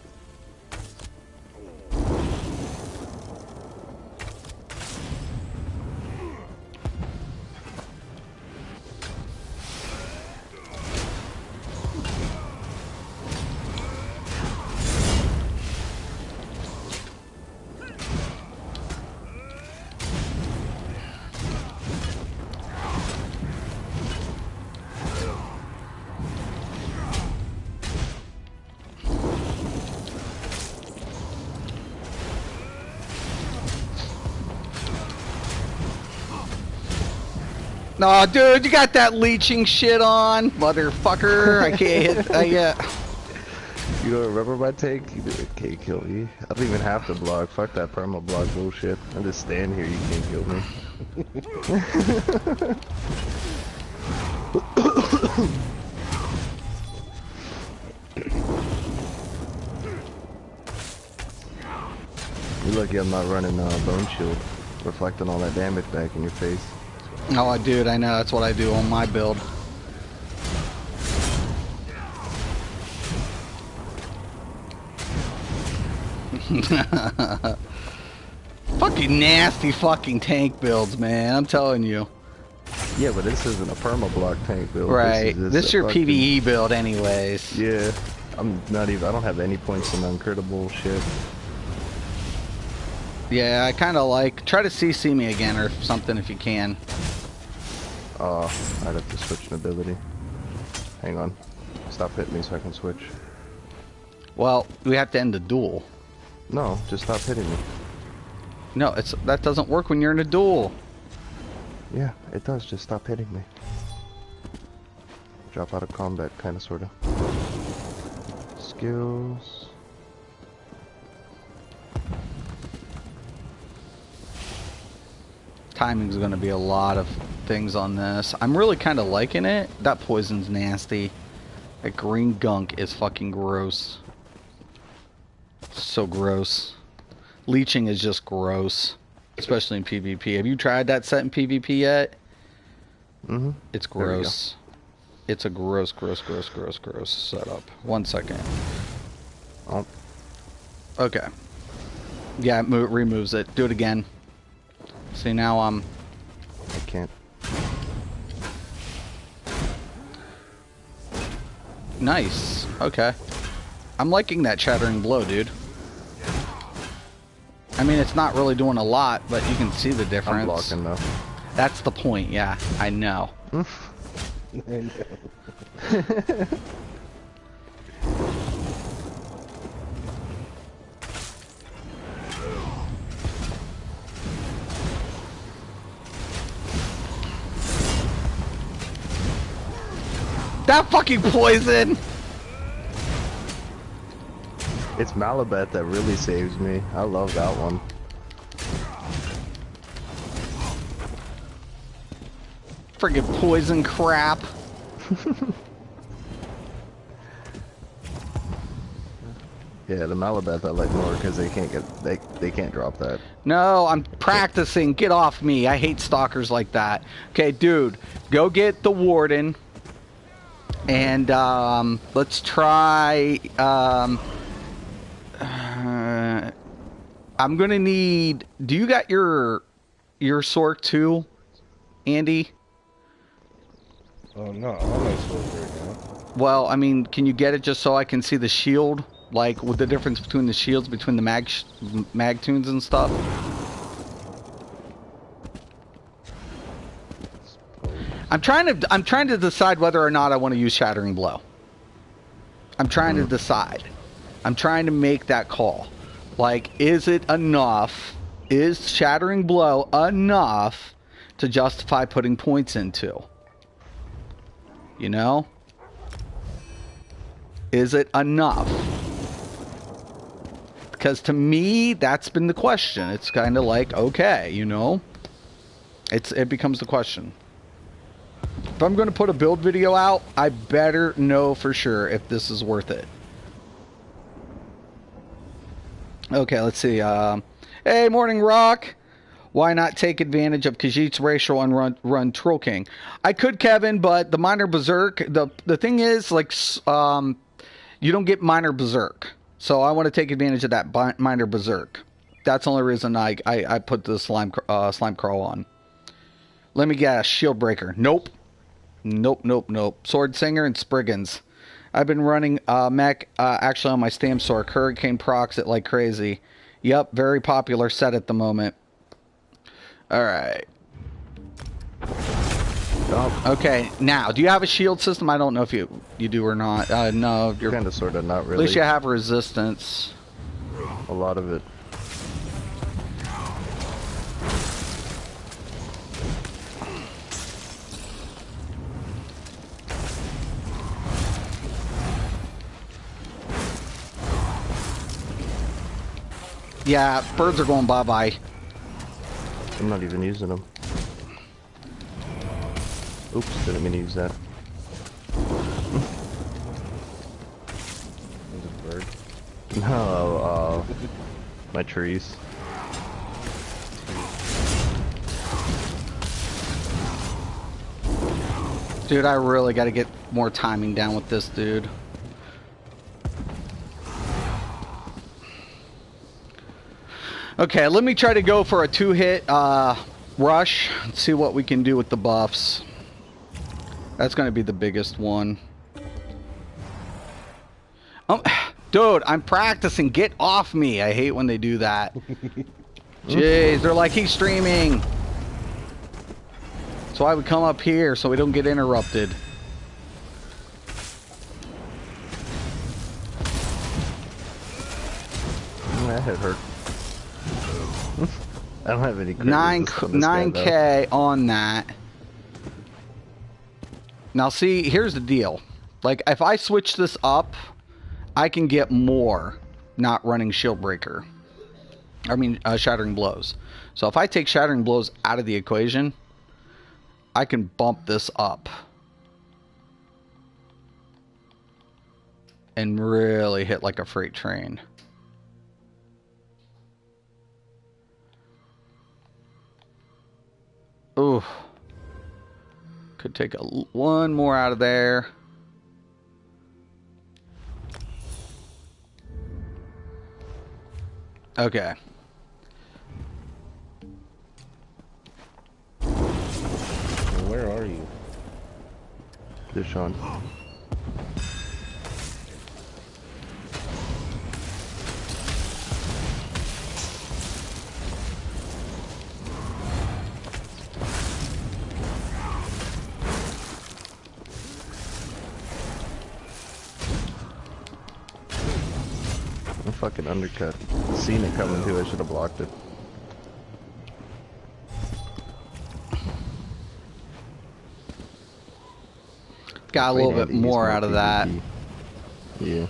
No, dude, you got that leeching shit on, motherfucker. I can't hit. You don't remember my tank? You can't kill me. I don't even have to block. Fuck that perma block bullshit. I just stand here. You can't kill me. You're lucky I'm not running bone shield, reflecting all that damage back in your face. Oh, dude, I know. That's what I do on my build. Fucking nasty fucking tank builds, man. I'm telling you. Yeah, but this isn't a perma block tank build. Right. This This is is a your fucking- PvE build anyways. Yeah, I'm not even. I don't have any points in uncritable shit. Yeah, I kind of like... Try to CC me again or something if you can. I'd have to switch an ability. Hang on. Stop hitting me so I can switch. Well, we have to end the duel. No, just stop hitting me. No, that doesn't work when you're in a duel. Yeah, it does. Just stop hitting me. Drop out of combat, kind of, sort of. Skills. Timing's going to be a lot of things on this. I'm really kind of liking it. That poison's nasty. That green gunk is fucking gross. So gross. Leeching is just gross. Especially in PvP. Have you tried that set in PvP yet? Mm-hmm. It's There we go. gross. It's a gross setup. 1 second. Oh, Okay. Yeah, it removes it. Do it again. See, now I'm... I can't. Nice. Okay. I'm liking that shattering blow, dude. I mean, it's not really doing a lot, but you can see the difference. I'm blocking though. That's the point, yeah. I know. I know. That fucking poison! It's Malabeth that really saves me. I love that one. Friggin' poison crap. Yeah, the Malabeth I like more because they can't get they can't drop that. No, I'm practicing. Get off me. I hate stalkers like that. Okay, dude, go get the warden. And let's try. I'm gonna need. Do you got your Sork too, Andy? Oh no, I'm not supposed right now. Well, I mean, can you get it just so I can see the shield, like with the difference between the shields between the mag tunes and stuff? I'm trying to decide whether or not I want to use Shattering Blow. I'm trying to decide. I'm trying to make that call. Like, is it enough? Is Shattering Blow enough to justify putting points into? You know? Is it enough? Because to me, that's been the question. It's kind of like, okay, you know? It becomes the question. If I'm going to put a build video out, I better know for sure if this is worth it. Okay, let's see. Hey, Morning Rock. Why not take advantage of Khajiit's racial and run Troll King? I could, Kevin, but the Minor Berserk, the thing is, like, you don't get Minor Berserk. So I want to take advantage of that Minor Berserk. That's the only reason I put the slime crawl on. Let me guess, Shield Breaker. Nope. Nope. Sword Singer and Spriggans. I've been running mech actually on my Stam Sork. Hurricane procs it like crazy. Yep, very popular set at the moment. Alright. Oh, okay, now, do you have a shield system? I don't know if you do or not. No, you're Kind of, sort of, not really. At least you have resistance. A lot of it. Yeah, birds are going bye-bye. I'm not even using them. Oops, didn't mean to use that. There's a bird. No, my trees. Dude, I really got to get more timing down with this dude. Okay, let me try to go for a 2-hit rush and see what we can do with the buffs. That's going to be the biggest one. Dude, I'm practicing. Get off me. I hate when they do that. Jeez, they're like, he's streaming. So I would come up here so we don't get interrupted. That hit hurt. I don't have any crit 9K on that. Now see, here's the deal. Like, if I switch this up, I can get more not running Shield Breaker. I mean, Shattering Blows. So if I take Shattering Blows out of the equation, I can bump this up. And really hit like a freight train. Ooh. Could take one more out of there. Okay. Where are you? There's Sean. I fucking undercut. Seen it coming too, I should have blocked it. Got a little bit more out of that. Yeah.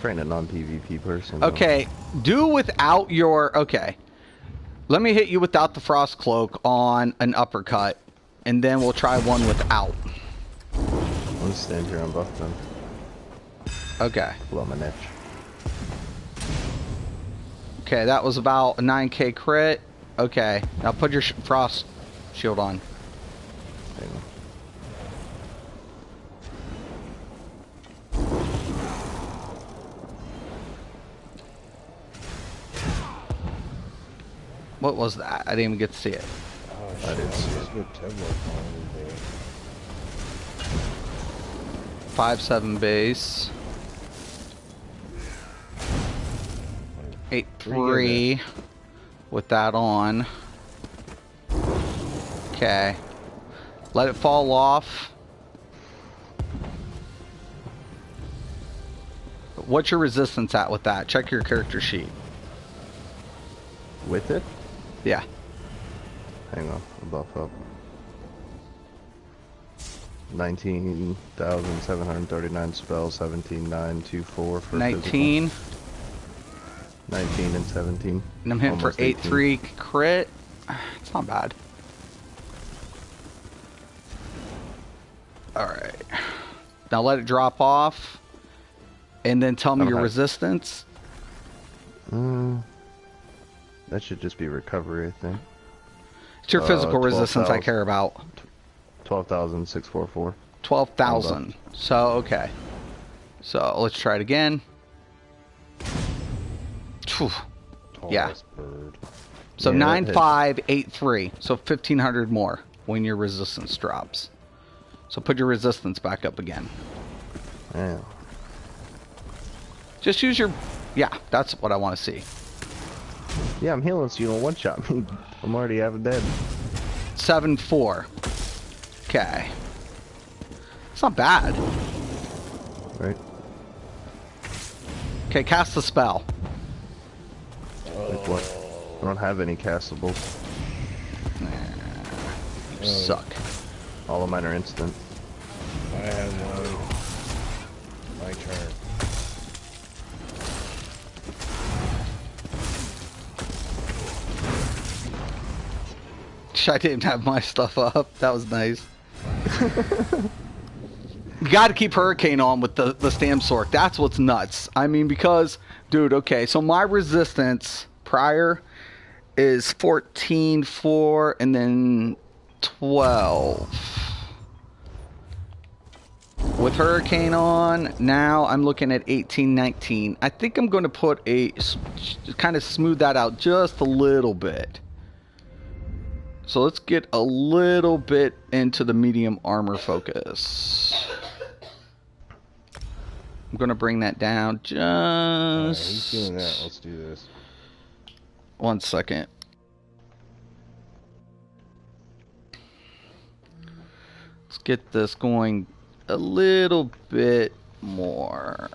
Friend a non-PvP person. Though. Okay, do without your... Okay. Let me hit you without the frost cloak on an uppercut, and then we'll try one without. I'll stand here on buff them. Okay. Blow my niche. Okay, that was about a 9k crit. Okay, now put your frost shield on. Hang on. What was that? I didn't even get to see it. Oh, I didn't see it. 5-7 base. 8-3 with that on. Okay. Let it fall off. What's your resistance at with that? Check your character sheet. With it? Yeah. Hang on, I'll buff up. 19,739 spells, 17,924 for 19. Physical. 19 and 17. And I'm hitting for Almost 18. 8-3 crit. It's not bad. Alright. Now let it drop off. And then tell me your resistance. That should just be recovery, I think. It's your physical 12, resistance I care about. 12,644. 12,000. So, okay. So, let's try it again. Phew. Yeah. Bird. So, Yeah, 9,583. So, 1,500 more when your resistance drops. So, put your resistance back up again. Yeah. Just use your... Yeah, that's what I want to see. Yeah, I'm healing so you don't one-shot me. I'm already half dead. 7-4. Okay. It's not bad. Right? Okay, cast the spell. Like what? I don't have any castables. You suck. All of mine are instant. I have one. My turn. I didn't have my stuff up. That was nice. You got to keep Hurricane on with the Stam Sork. That's what's nuts. I mean, because, dude, okay, so my resistance prior is 14-4 and then 12. With Hurricane on, now I'm looking at 18-19. I think I'm going to put kind of smooth that out just a little bit. So let's get a little bit into the medium armor focus. I'm going to bring that down just... He's doing that. Let's do this. 1 second. Let's get this going a little bit more.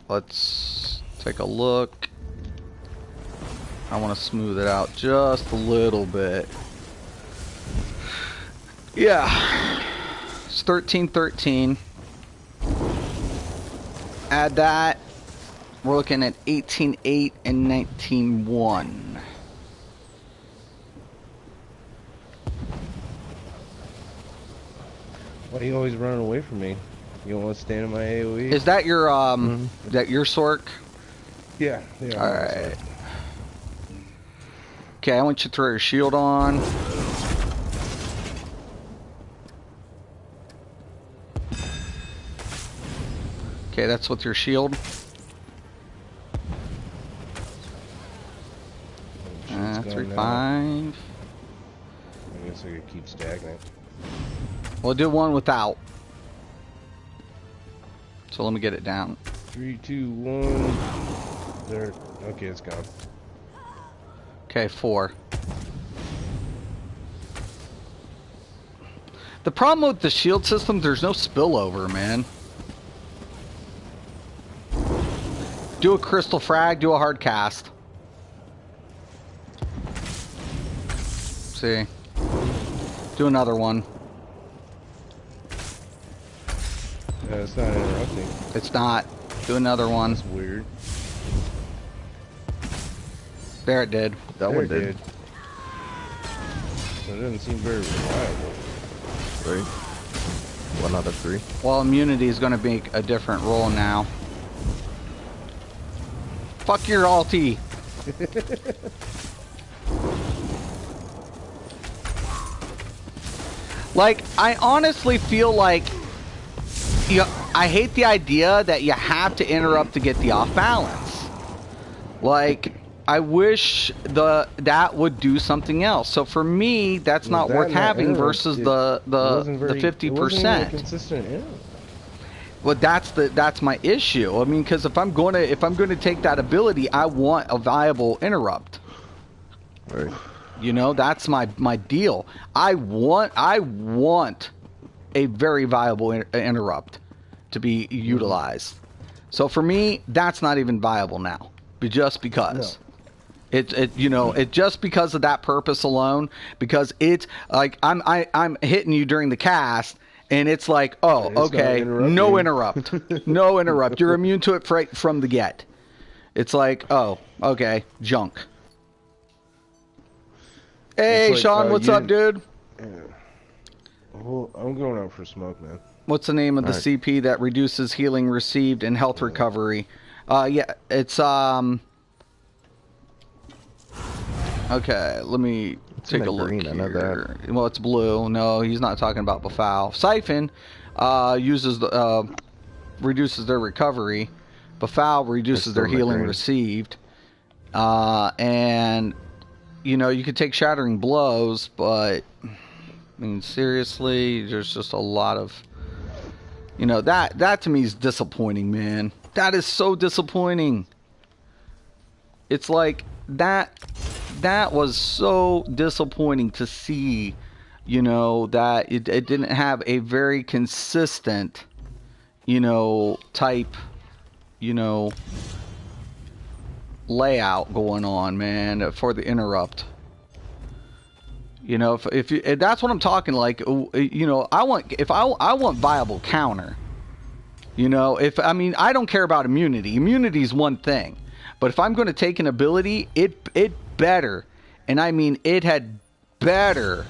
Let's take a look. I want to smooth it out just a little bit. Yeah. It's 13-13. Add that. We're looking at 18-8 and 19-1. Why are you always running away from me? You don't want to stand in my AoE? Is that your that your Sork? Yeah. All right. Okay, I want you to throw your shield on. Okay, that's with your shield. Shit's 3, gone now. 5. I guess I could keep stacking it. We'll do one without. So let me get it down. 3, 2, 1. There. Okay, it's gone. Okay, 4. The problem with the shield system, there's no spillover, man. Do a crystal frag, do a hard cast. See. Do another one. Yeah, it's not interrupting. It's not. Do another one. That's weird. There it did. That There one it did. So it doesn't seem very reliable. Right. 1 out of 3. Well, immunity is going to make a different role now. Fuck your ulti. Like, I honestly feel like I hate the idea that you have to interrupt to get the off balance. Like, I wish that would do something else. So for me, that's Well, not that worth not having interrupt, versus it the wasn't very- 50%. It wasn't even a consistent interrupt. Well, that's my issue. I mean, because if I'm going to take that ability, I want a viable interrupt. Right. You know, that's my deal. I want a very viable interrupt to be utilized. So for me, that's not even viable now, just because. No. It just because of that purpose alone. Because it's like I'm hitting you during the cast. And it's like, oh, It's not okay, interrupting. no interrupt. No interrupt. You're immune to it right from the get. It's like, oh, okay, junk. Hey, It's like, Sean, what's you up, dude? Yeah. Well, I'm going out for smoke, man. What's the name of the Alright. CP that reduces healing received and health recovery? Yeah, it's, okay, let me It's in take a the look green, I know here. Well, it's blue. No, he's not talking about Bafal. Siphon reduces their recovery. Bafal reduces It's their still in the healing green. received. And, you could take shattering blows, but, I mean, seriously, there's just a lot of, that to me is disappointing, man. That is so disappointing. It's like, that was so disappointing to see, that it didn't have a very consistent, type, layout going on, man, for the interrupt. If that's what I'm talking, like, I want viable counter. I don't care about immunity. Immunity is one thing. But if I'm going to take an ability, it better, and I mean it had better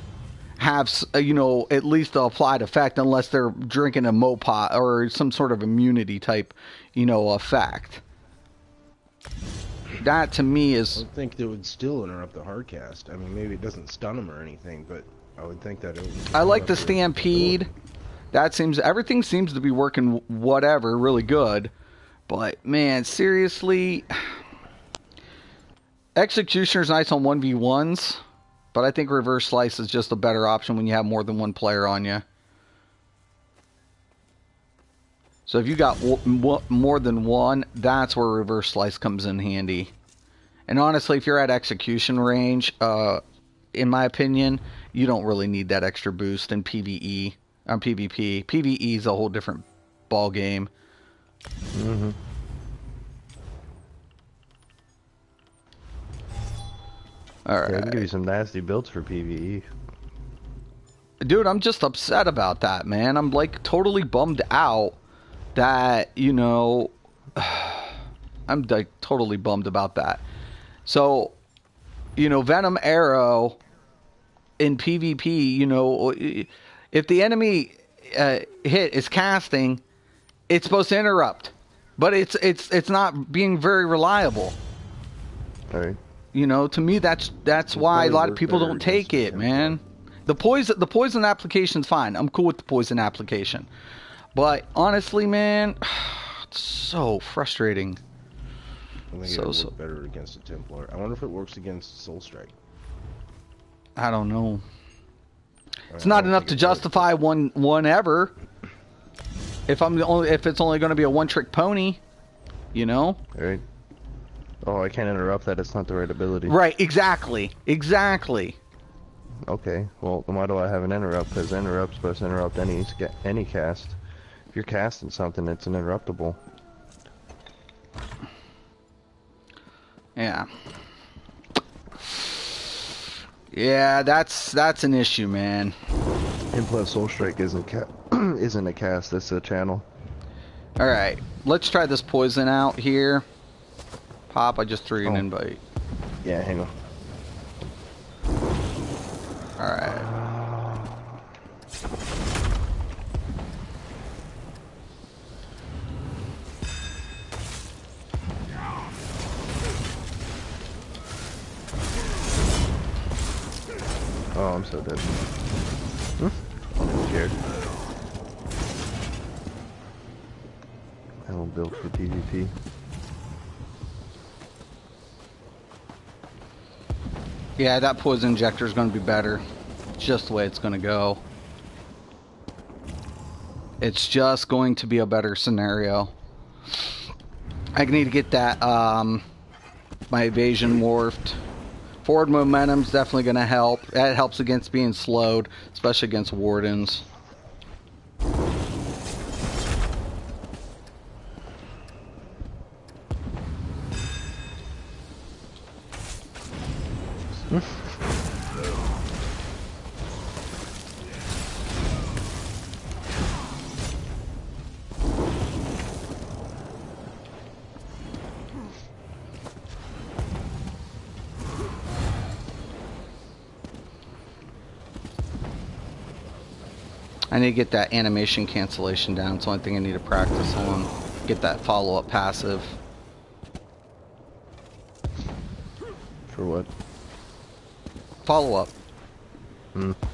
have, at least the applied effect, unless they're drinking a Mopot or some sort of immunity type, effect. That to me I is, would think that would still interrupt the hard cast. I mean, maybe it doesn't stun them or anything, but I would think that it would. I like the interrupt their Stampede. Everything seems to be working whatever really good. But man, seriously, Executioner's nice on 1v1s, but I think Reverse Slice is just a better option when you have more than one player on you. So if you got more than one, that's where Reverse Slice comes in handy. And honestly, if you're at execution range, in my opinion, you don't really need that extra boost in PvE. On PvP. PvE is a whole different ball game. Mm-hmm. Alright. Yeah, I can give you some nasty builds for PvE. Dude, I'm just upset about that, man. I'm like totally bummed out that, I'm like totally bummed about that. So, Venom Arrow in PvP, if the enemy hit is casting, it's supposed to interrupt, but it's not being very reliable. Alright. You know, to me, that's why a lot of people don't take it, man. The poison application's fine. I'm cool with the poison application. But honestly, man, it's so frustrating. I think it would work better against a Templar. I wonder if it works against Soul Strike. I don't know. It's not enough to justify one ever. If it's only going to be a one-trick pony, you know. Right. Oh, I can't interrupt that. It's not the right ability. Right. Exactly. Exactly. Okay. Well, then why do I have an interrupt? Because interrupt's supposed to interrupt any cast. If you're casting something, it's an interruptible. Yeah. Yeah, that's an issue, man. And plus, Soul Strike isn't a cast. It's a channel. All right, let's try this poison out here. Pop, I just threw you an invite. Yeah, hang on. All right. Oh, I'm so dead. I'm scared. I don't build for PvP. Yeah, that poison injector is going to be better. It's just the way it's going to go. It's just going to be a better scenario. I need to get that my evasion morphed. Forward momentum's definitely going to help. That helps against being slowed, especially against wardens. I need to get that animation cancellation down. It's the only thing I need to practice on. Get that follow-up passive. For what? Follow-up.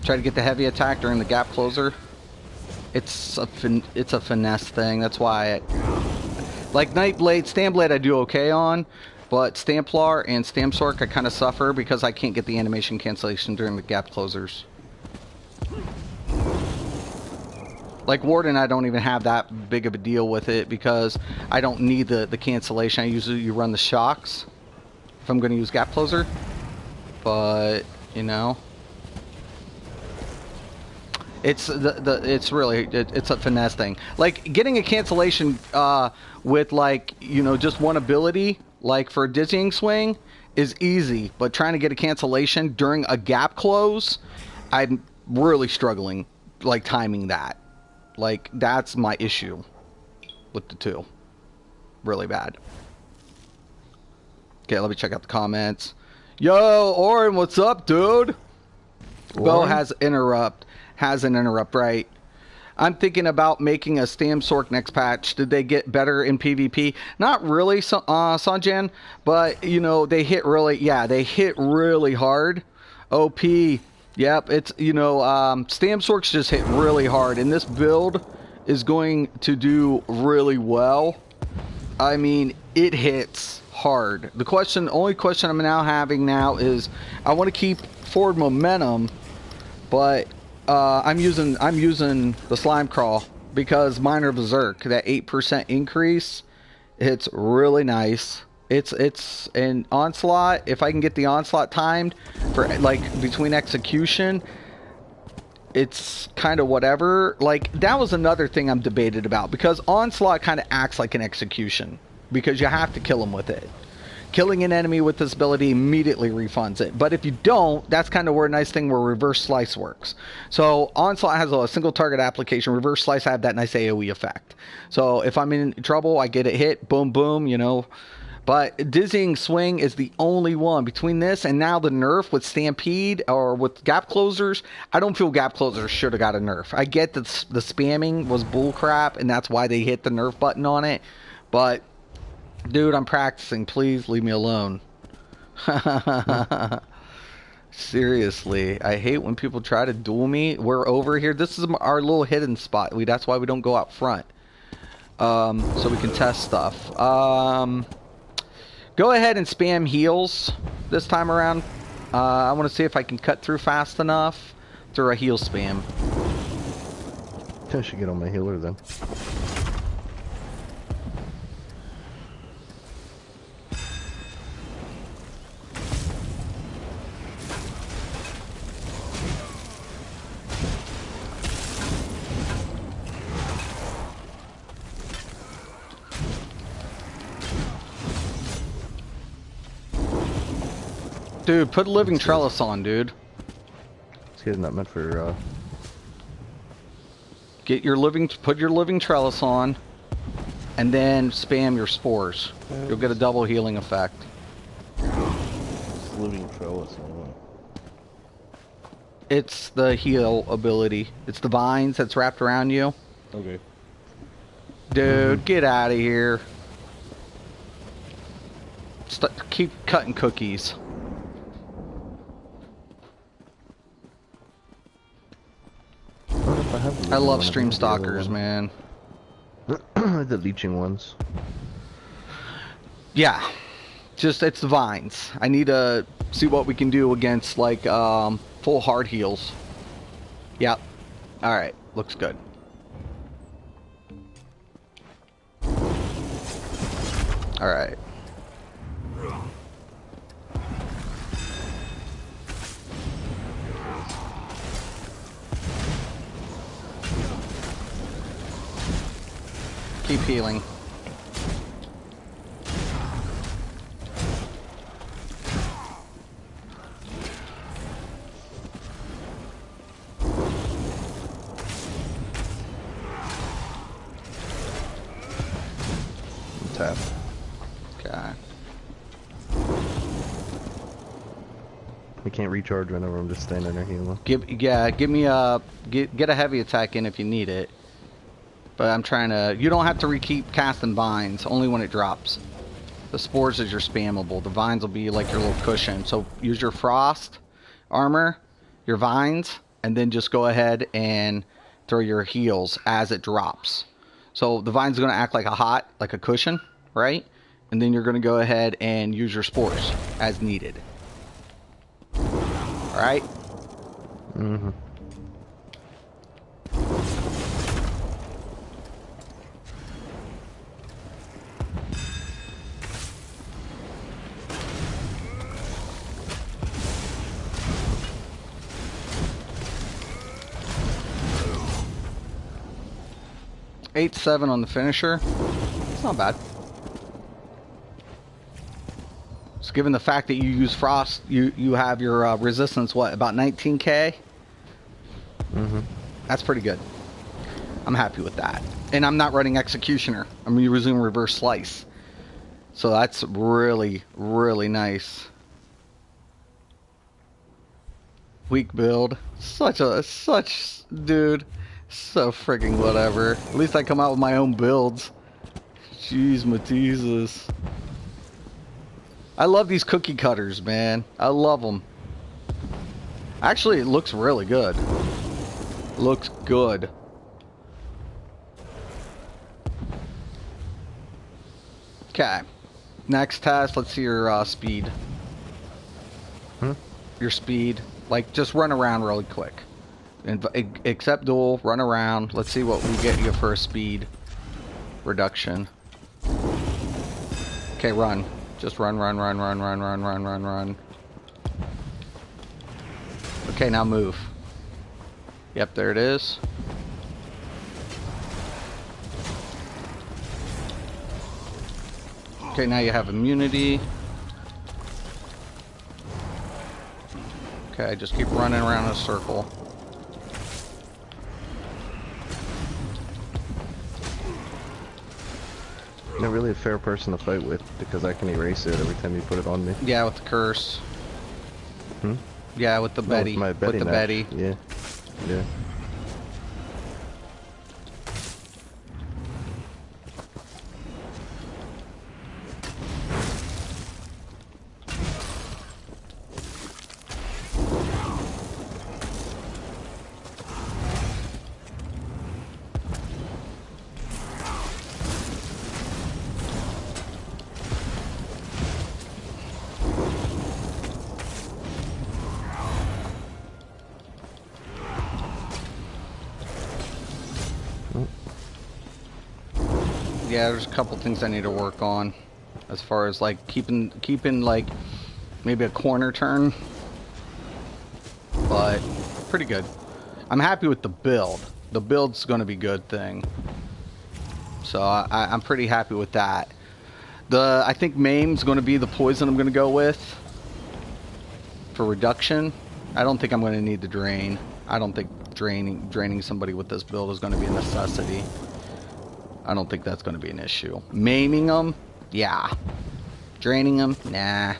Try to get the heavy attack during the gap closer. It's a finesse thing. That's why like Nightblade, Stamblade I do okay on, but Stamplar and Stampsork I kind of suffer because I can't get the animation cancellation during the gap closers. Like Warden, I don't even have that big of a deal with it because I don't need the cancellation. I usually run the shocks if I'm going to use gap closer. But, you know, it's it's a finesse thing. Like getting a cancellation with like, you know, just one ability, like for a dizzying swing, is easy. But trying to get a cancellation during a gap close, I'm really struggling, like timing that. Like, that's my issue with the two. Really bad. Okay, let me check out the comments. Yo, Oren, what's up, dude? Bo has an interrupt, right? I'm thinking about making a Stamsork next patch. Did they get better in PvP? Not really, Sanjan, but, you know, they hit really hard. OP. Yep, it's, you know, Stamsorks just hit really hard, and this build is going to do really well. I mean, it hits hard. Only question I'm now having is, I want to keep forward momentum, but I'm using the slime crawl because Minor Berserk, that 8% increase, it's really nice. It's an onslaught. If I can get the onslaught timed for like between execution, it's kind of whatever. Like that was another thing I'm debated about because onslaught kind of acts like an execution because you have to kill him with it. Killing an enemy with this ability immediately refunds it. But if you don't, that's kind of where a nice thing where reverse slice works. So onslaught has a single target application. Reverse slice, I have that nice AoE effect. So if I'm in trouble, I get it hit, boom, boom, you know. But Dizzying Swing is the only one. Between this and now the nerf with Stampede or with Gap Closers, I don't feel Gap Closers should have got a nerf. I get that the spamming was bullcrap, and that's why they hit the nerf button on it. But, dude, I'm practicing. Please leave me alone. Seriously, I hate when people try to duel me. We're over here. This is our little hidden spot. That's why we don't go out front. So we can test stuff. Go ahead and spam heals this time around. I want to see if I can cut through fast enough through a heal spam. I should get on my healer then. Dude, put living trellis on, dude. This kid's not meant for, Put your living trellis on, and then spam your spores. You'll get a double healing effect. Living trellis. It's the heal ability. It's the vines that's wrapped around you. Okay. Dude, get out of here. Keep cutting cookies. I love stream stalkers, man. The leeching ones. Yeah. Just, it's the vines. I need to see what we can do against, like, full hard heals. Yep. Alright. Looks good. Alright. Keep healing. Tap. Okay. I can't recharge whenever I'm just standing there healing. Give me a get a heavy attack in if you need it. But I'm trying to. You don't have to keep casting vines. Only when it drops. The spores is your spammable. The vines will be like your little cushion. So use your frost armor, your vines, and then just go ahead and throw your heals as it drops. So the vine's going to act like a cushion, right? And then you're going to go ahead and use your spores as needed. All right. Mm-hmm. Eight 7 on the finisher. It's not bad. So given the fact that you use frost, you have your resistance, what, about 19k? Mm-hmm. That's pretty good. I'm happy with that. And I'm not running executioner. I'm using reverse slice. So that's really, really nice. Weak build. Dude. So friggin' whatever. At least I come out with my own builds. Jeez, Mateezas. I love these cookie cutters, man. I love them. Actually, it looks really good. Looks good. Okay. Next test, let's see your speed. Your speed. Like, just run around really quick. Accept duel, run around. Let's see what we get you for a speed reduction. Okay, run. Just run. Okay, now move. Yep, there it is. Okay, now you have immunity. Okay, just keep running around in a circle. Not really a fair person to fight with because I can erase it every time you put it on me. Yeah, with the curse. Yeah, with the No, Betty. with my Betty with the knife. Betty. Yeah. Yeah. Yeah, there's a couple things I need to work on. As far as like keeping like maybe a corner turn. But pretty good. I'm happy with the build. The build's going to be a good thing. So I'm pretty happy with that. I think Maime's going to be the poison I'm going to go with for reduction. I don't think I'm going to need the drain. I don't think draining somebody with this build is going to be a necessity. I don't think that's going to be an issue. Maiming them, yeah. Draining them, nah. I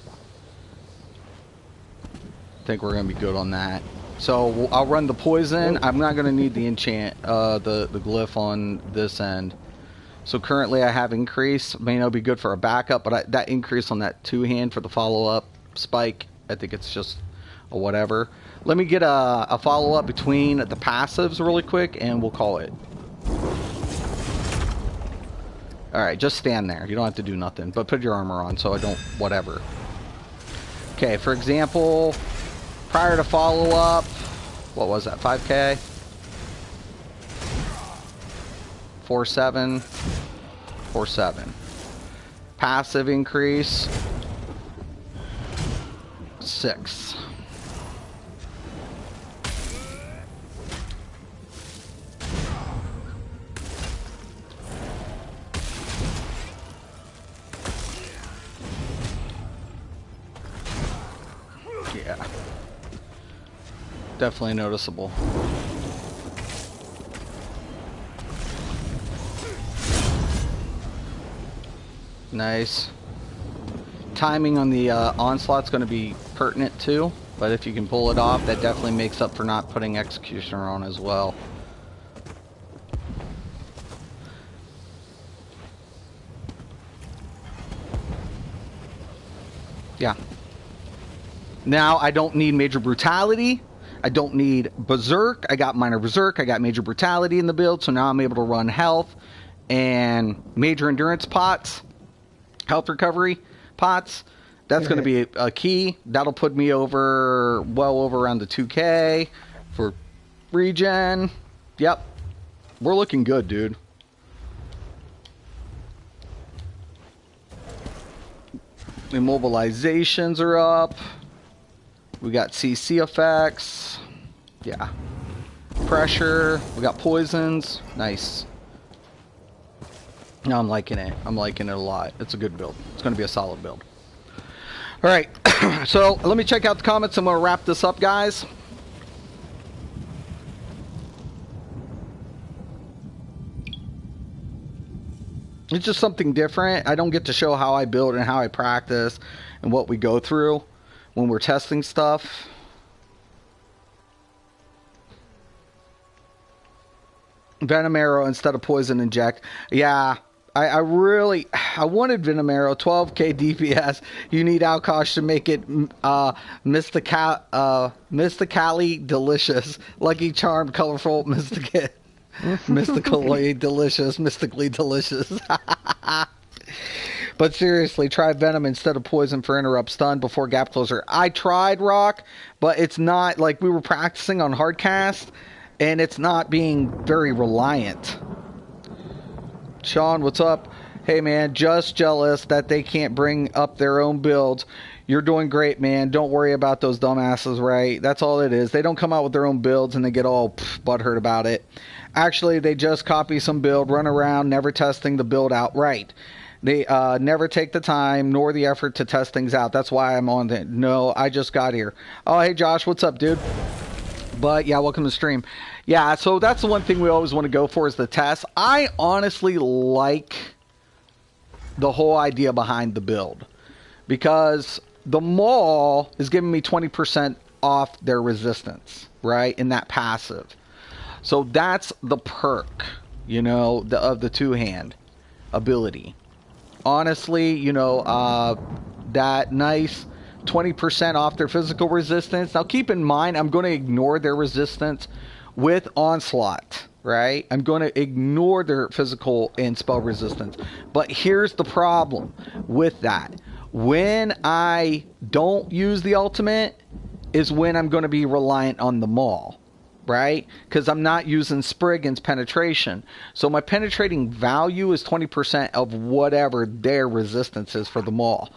think we're going to be good on that. So I'll run the poison. I'm not going to need the enchant, the glyph on this end. So currently I have increase. May not be good for a backup, but that increase on that 2-hand for the follow-up spike, I think it's just a whatever. Let me get a follow-up between the passives really quick, and we'll call it. Alright, just stand there. You don't have to do nothing, but put your armor on so I don't whatever. Okay, for example, prior to follow-up, what was that, 5k? 4-7. 4-7. Passive increase 6. Yeah. Definitely noticeable. Nice. Timing on the onslaught's going to be pertinent too, but if you can pull it off, that definitely makes up for not putting Executioner on as well. Yeah. Now I don't need Major Brutality. I don't need Berserk. I got Minor Berserk. I got Major Brutality in the build, so now I'm able to run Health and Major Endurance pots. Health recovery pots. That's going to be a key. That'll put me over, well over around the 2k for regen. Yep. We're looking good, dude. Immobilizations are up. We got CC effects. Yeah. Pressure. We got poisons. Nice. No, I'm liking it. I'm liking it a lot. It's a good build. It's going to be a solid build. All right. So let me check out the comments. I'm going to wrap this up, guys. It's just something different. I don't get to show how I build and how I practice and what we go through when we're testing stuff. Venom Arrow instead of Poison Inject. Yeah. I wanted Venom Arrow, 12k DPS. You need Alkosh to make it mystically delicious. Lucky Charm, colorful, mystically delicious, mystically delicious. But seriously, try Venom instead of Poison for interrupt stun before gap closer. I tried Rock, but it's not like we were practicing on hardcast, and it's not being very reliant. Sean, what's up? Hey, man, just jealous that they can't bring up their own builds. You're doing great, man. Don't worry about those dumbasses, right? That's all it is. They don't come out with their own builds and they get all butthurt about it. Actually, they just copy some build, run around, never testing the build out right. They never take the time nor the effort to test things out. That's why I'm on it. No, I just got here. Oh, hey, Josh, what's up, dude? But yeah, welcome to the stream. Yeah, so that's the one thing we always want to go for is the test. I honestly like the whole idea behind the build because the Maul is giving me 20% off their resistance, right, in that passive. So that's the perk, you know, of the two-hand ability. Honestly, you know, that nice 20% off their physical resistance. Now keep in mind, I'm going to ignore their resistance with Onslaught, right? I'm going to ignore their physical and spell resistance. But here's the problem with that. When I don't use the ultimate is when I'm going to be reliant on the Maul. right? Because I'm not using Spriggan's penetration. So my penetrating value is 20% of whatever their resistance is for the maul.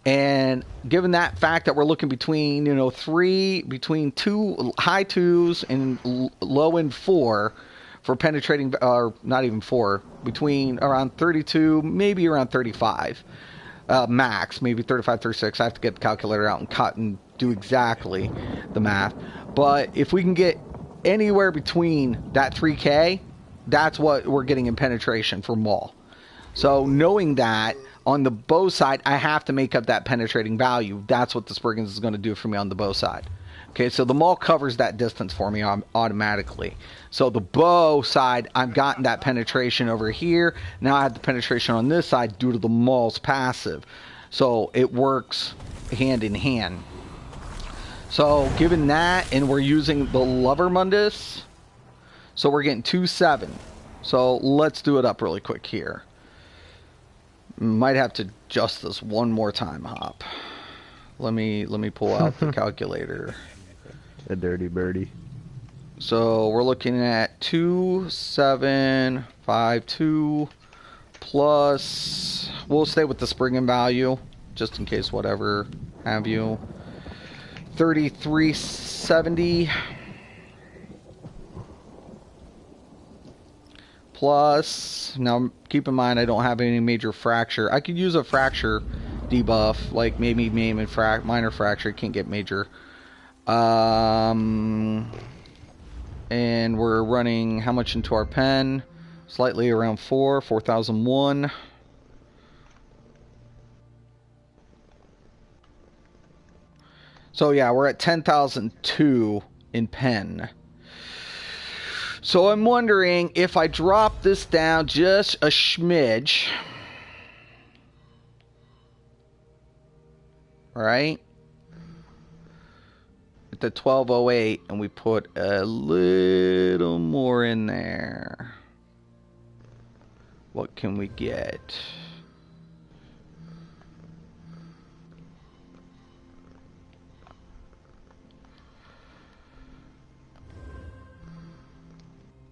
And given that fact that we're looking between, between two high twos and low end four for penetrating, or not even four, between around 32, maybe around 35, max, maybe 35, 36. I have to get the calculator out and cut and do exactly the math. But if we can get anywhere between that 3K, that's what we're getting in penetration for maul. So knowing that, on the bow side, I have to make up that penetrating value. That's what the Spriggan's is going to do for me on the bow side. Okay, so the maul covers that distance for me automatically. So the bow side, I've gotten that penetration over here. Now I have the penetration on this side due to the maul's passive. So it works hand in hand. So given that, and we're using the Lovermundus, so we're getting 2-7. So let's do it up really quick here. Might have to adjust this one more time, Hop. Let me pull out the calculator. A dirty birdie. So we're looking at 2,752 plus. We'll stay with the Spriggan value, just in case whatever have you. 3,370 plus. Now keep in mind I don't have any major fracture. I could use a fracture debuff, like maybe minor fracture. Can't get major. And we're running how much into our pen? Slightly around 4,001. So yeah, we're at 10,002 in pen. So I'm wondering if I drop this down just a smidge, right? At the 1208, and we put a little more in there. What can we get?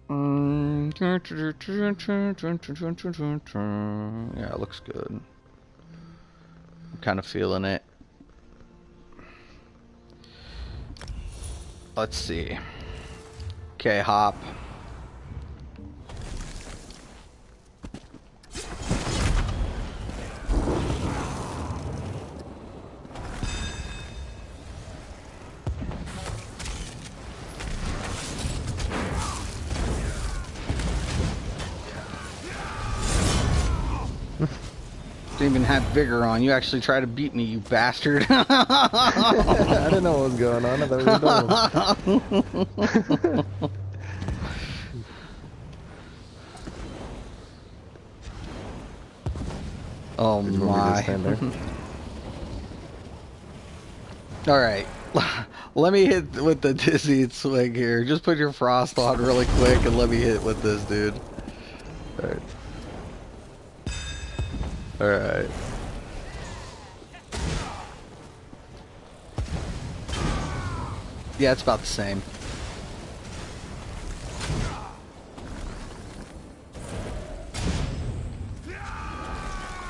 Yeah, it looks good. I'm kind of feeling it. Let's see. Okay, Hop. Didn't even have vigor on. You actually tried to beat me, you bastard. I didn't know what was going on. I thought we were done. Oh my. Alright. Let me hit with the dizzy swing here. Just put your frost on really quick and let me hit with this, dude. Alright. Alright. Yeah, it's about the same.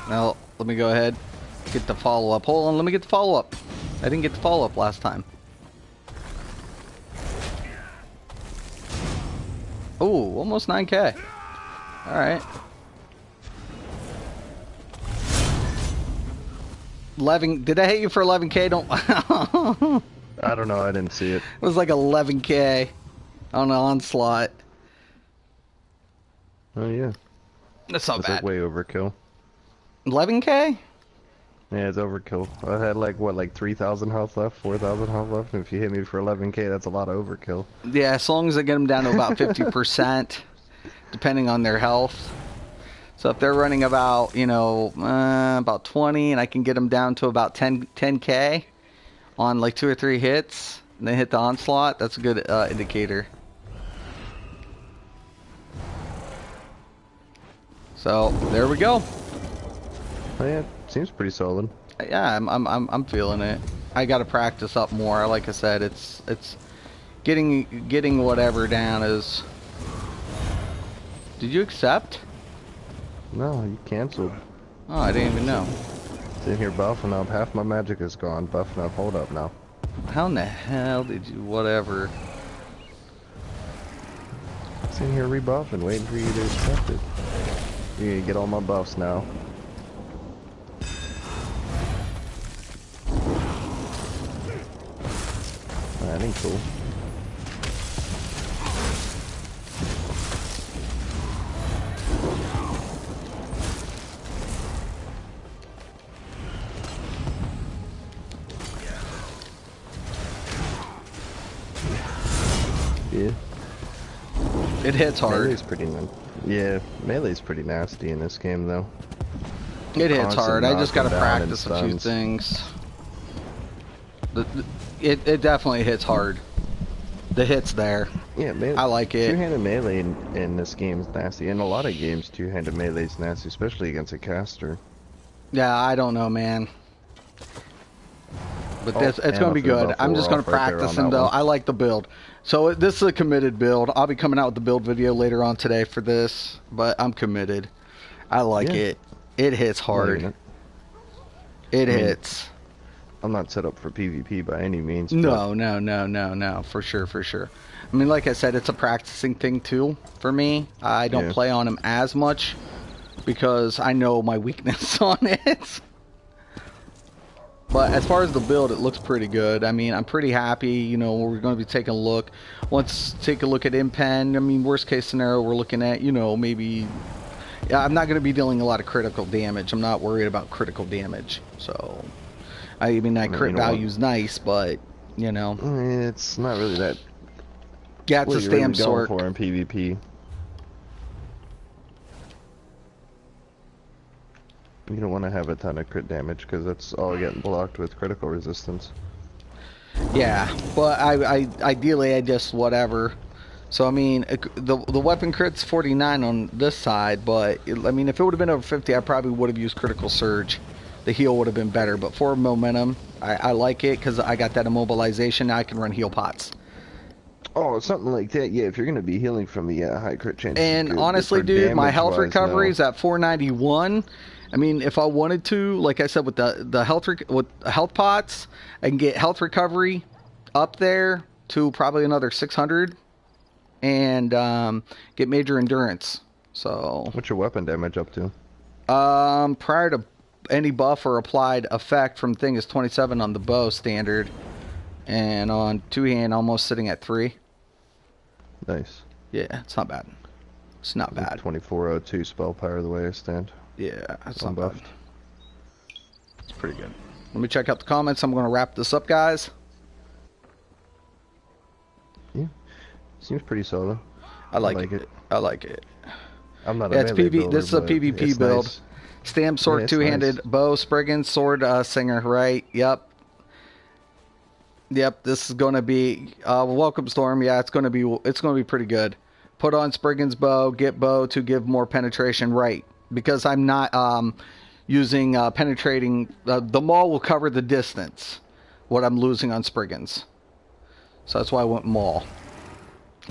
Now, let me go ahead. Get the follow-up. Hold on, let me get the follow-up. I didn't get the follow-up last time. Ooh, almost 9K. Alright. 11. Did I hit you for 11K? Don't. I don't know. I didn't see it. It was like 11K on an onslaught. Oh yeah. That's not bad. Like way overkill. 11K? Yeah, it's overkill. I had like what, like 3,000 health left, 4,000 health left. And if you hit me for 11K, that's a lot of overkill. Yeah, as long as I get them down to about 50%, depending on their health. So if they're running about, about 20, and I can get them down to about 10K on like 2 or 3 hits, and then hit the onslaught, that's a good indicator. So there we go. Oh yeah, seems pretty solid. Yeah, I'm feeling it. I got to practice up more. Like I said, it's getting whatever down is. Did you accept? No, you canceled. Oh, I didn't even know. Sitting here buffing up. Half my magic is gone. Buffing up. Hold up now. How in the hell did you? Whatever. Sitting here rebuffing, waiting for you to accept it. You're gonna get all my buffs now. That ain't cool. Yeah. It hits hard. Melee's pretty melee's pretty nasty in this game though. It hits hard. I just gotta knocking down practice and a few stuns. things. It definitely hits hard. The hit's there. Yeah, I like it. Two-handed melee in this game is nasty. In a lot of games, two-handed melee is nasty, especially against a caster. Yeah, I don't know, man. But it's going to be good. I'm just going to practice them, though. I like the build. So this is a committed build. I'll be coming out with the build video later on today for this, but I'm committed. I like it. It hits hard. It hits. I'm not set up for PvP by any means. No. For sure. I mean, like I said, it's a practicing thing, too, for me. I don't play on him as much because I know my weakness on it. But as far as the build, it looks pretty good. I mean, I'm pretty happy. You know, we're going to be taking a look. Let's take a look at Impen. I mean, worst case scenario, we're looking at, you know, maybe... Yeah, I'm not going to be dealing a lot of critical damage. I'm not worried about critical damage. So, I mean, crit value's nice, but, you know... It's not really that... Yeah, it's a stamp sort. for in PvP. You don't want to have a ton of crit damage because that's all getting blocked with critical resistance. Yeah, but ideally I just whatever. So I mean, the weapon crit's 49 on this side, but I mean, if it would have been over 50, I probably would have used critical surge. The heal would have been better, but for momentum, I like it because I got that immobilization. Now I can run heal pots. Oh, something like that. Yeah, if you're gonna be healing from the high crit chance. And honestly, dude, my health recovery is at 491. I mean, if I wanted to, like I said, with the health pots, I can get health recovery up there to probably another 600, and get major endurance. So, what's your weapon damage up to? Prior to any buff or applied effect from thing is 27 on the bow standard, and on two-hand almost sitting at 3. Nice. Yeah, it's not bad. It's not bad. 2402 spell power the way I stand. Yeah, that's not Unbuffed. bad. It's pretty good. Let me check out the comments. I'm going to wrap this up, guys. Yeah, seems pretty solid. I like it. I like it. I'm not. Yeah, a it's melee PV. builder, This is a but PvP it's build. nice. Stamp sword, Yeah, it's two-handed nice. bow, Spriggan sword, singer. Right? Yep. This is going to be welcome storm. Yeah, it's going to be pretty good. Put on Spriggan's bow. Get bow to give more penetration. Right. Because I'm not using penetrating. The maul will cover the distance. What I'm losing on Spriggan's. So that's why I went maul.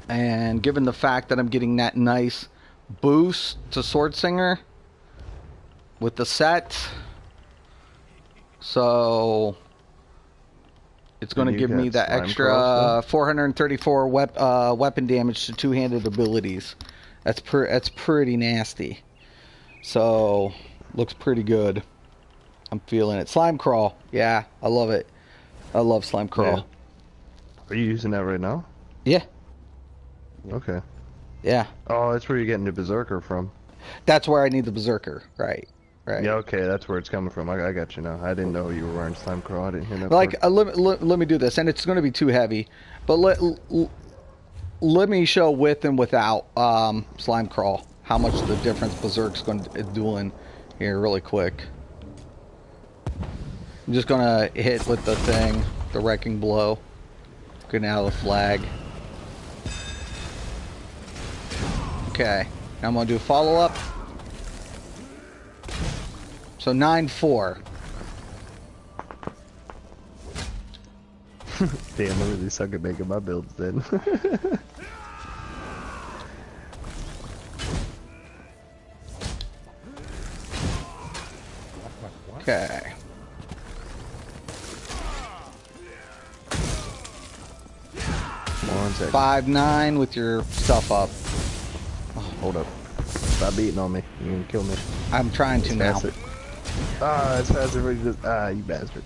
And given the fact that I'm getting that nice boost to Sword Singer with the set, so it's going to give me that extra 434 weapon damage to two-handed abilities. That's pretty nasty. So, looks pretty good. I'm feeling it. Slime Crawl. Yeah, I love it. I love Slime Crawl. Yeah. Are you using that right now? Yeah. Okay. Yeah. Oh, that's where you're getting the Berserker from. That's where I need the Berserker. Right. Yeah, okay, that's where it's coming from. I got you now. I didn't know you were wearing Slime Crawl. I didn't hear that. Like, let me do this, and it's going to be too heavy, but let me show with and without Slime Crawl how much the difference Berserk's doing here really quick. I'm just going to hit with the thing, the Wrecking Blow, getting out of the flag. Okay, now I'm going to do a follow-up. So 9-4. Damn, I really suck at making my builds then. Okay. One second. 5'9" with your stuff up. Hold up. Stop beating on me. You're gonna kill me. I'm trying to now. Faster. Ah, it's faster for you. Ah, you bastard.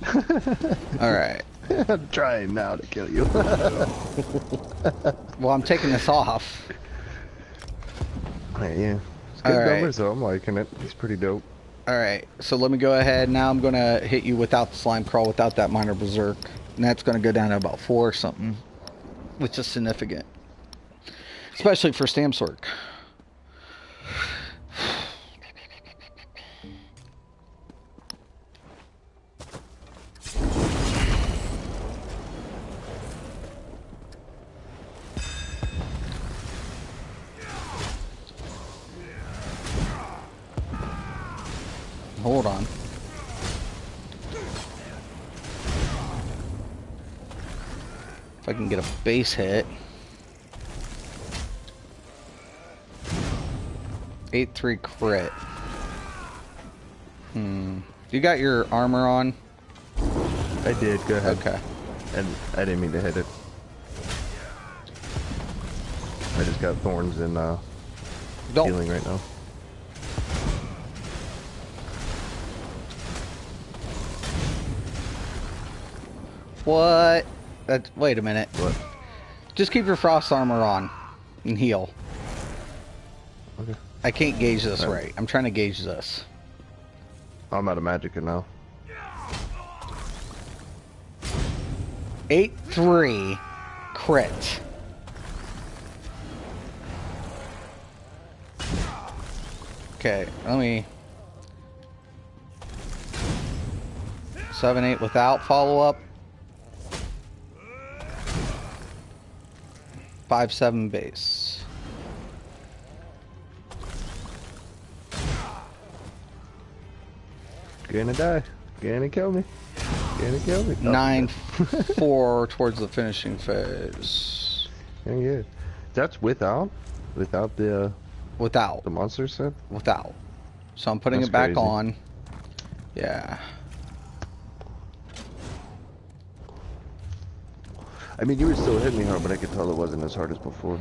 Alright. I'm trying now to kill you. Well, I'm taking this off. Yeah. It's good Alright. numbers though. I'm liking it. It's pretty dope. Alright, so let me go ahead. Now I'm going to hit you without the slime crawl, without that minor berserk. And that's going to go down to about 4 or something. Which is significant. Especially for stamps work. Hold on. If I can get a base hit. 8-3 crit. You got your armor on? I did. Go ahead. Okay. And I didn't mean to hit it. I just got thorns and healing right now. What? Wait a minute. What? Just keep your frost armor on and heal. Okay. I can't gauge this right. I'm trying to gauge this. I'm out of magicka now. 8-3 crit. Okay, let me... 7-8 without follow-up. 5-7 base. Gonna die. Gonna kill me. Gonna kill me. 9-4 towards the finishing phase. Yeah. That's without the Without. the monster set. Without. So I'm putting That's it back crazy. on. Yeah. I mean, you were still hitting me hard, but I could tell it wasn't as hard as before.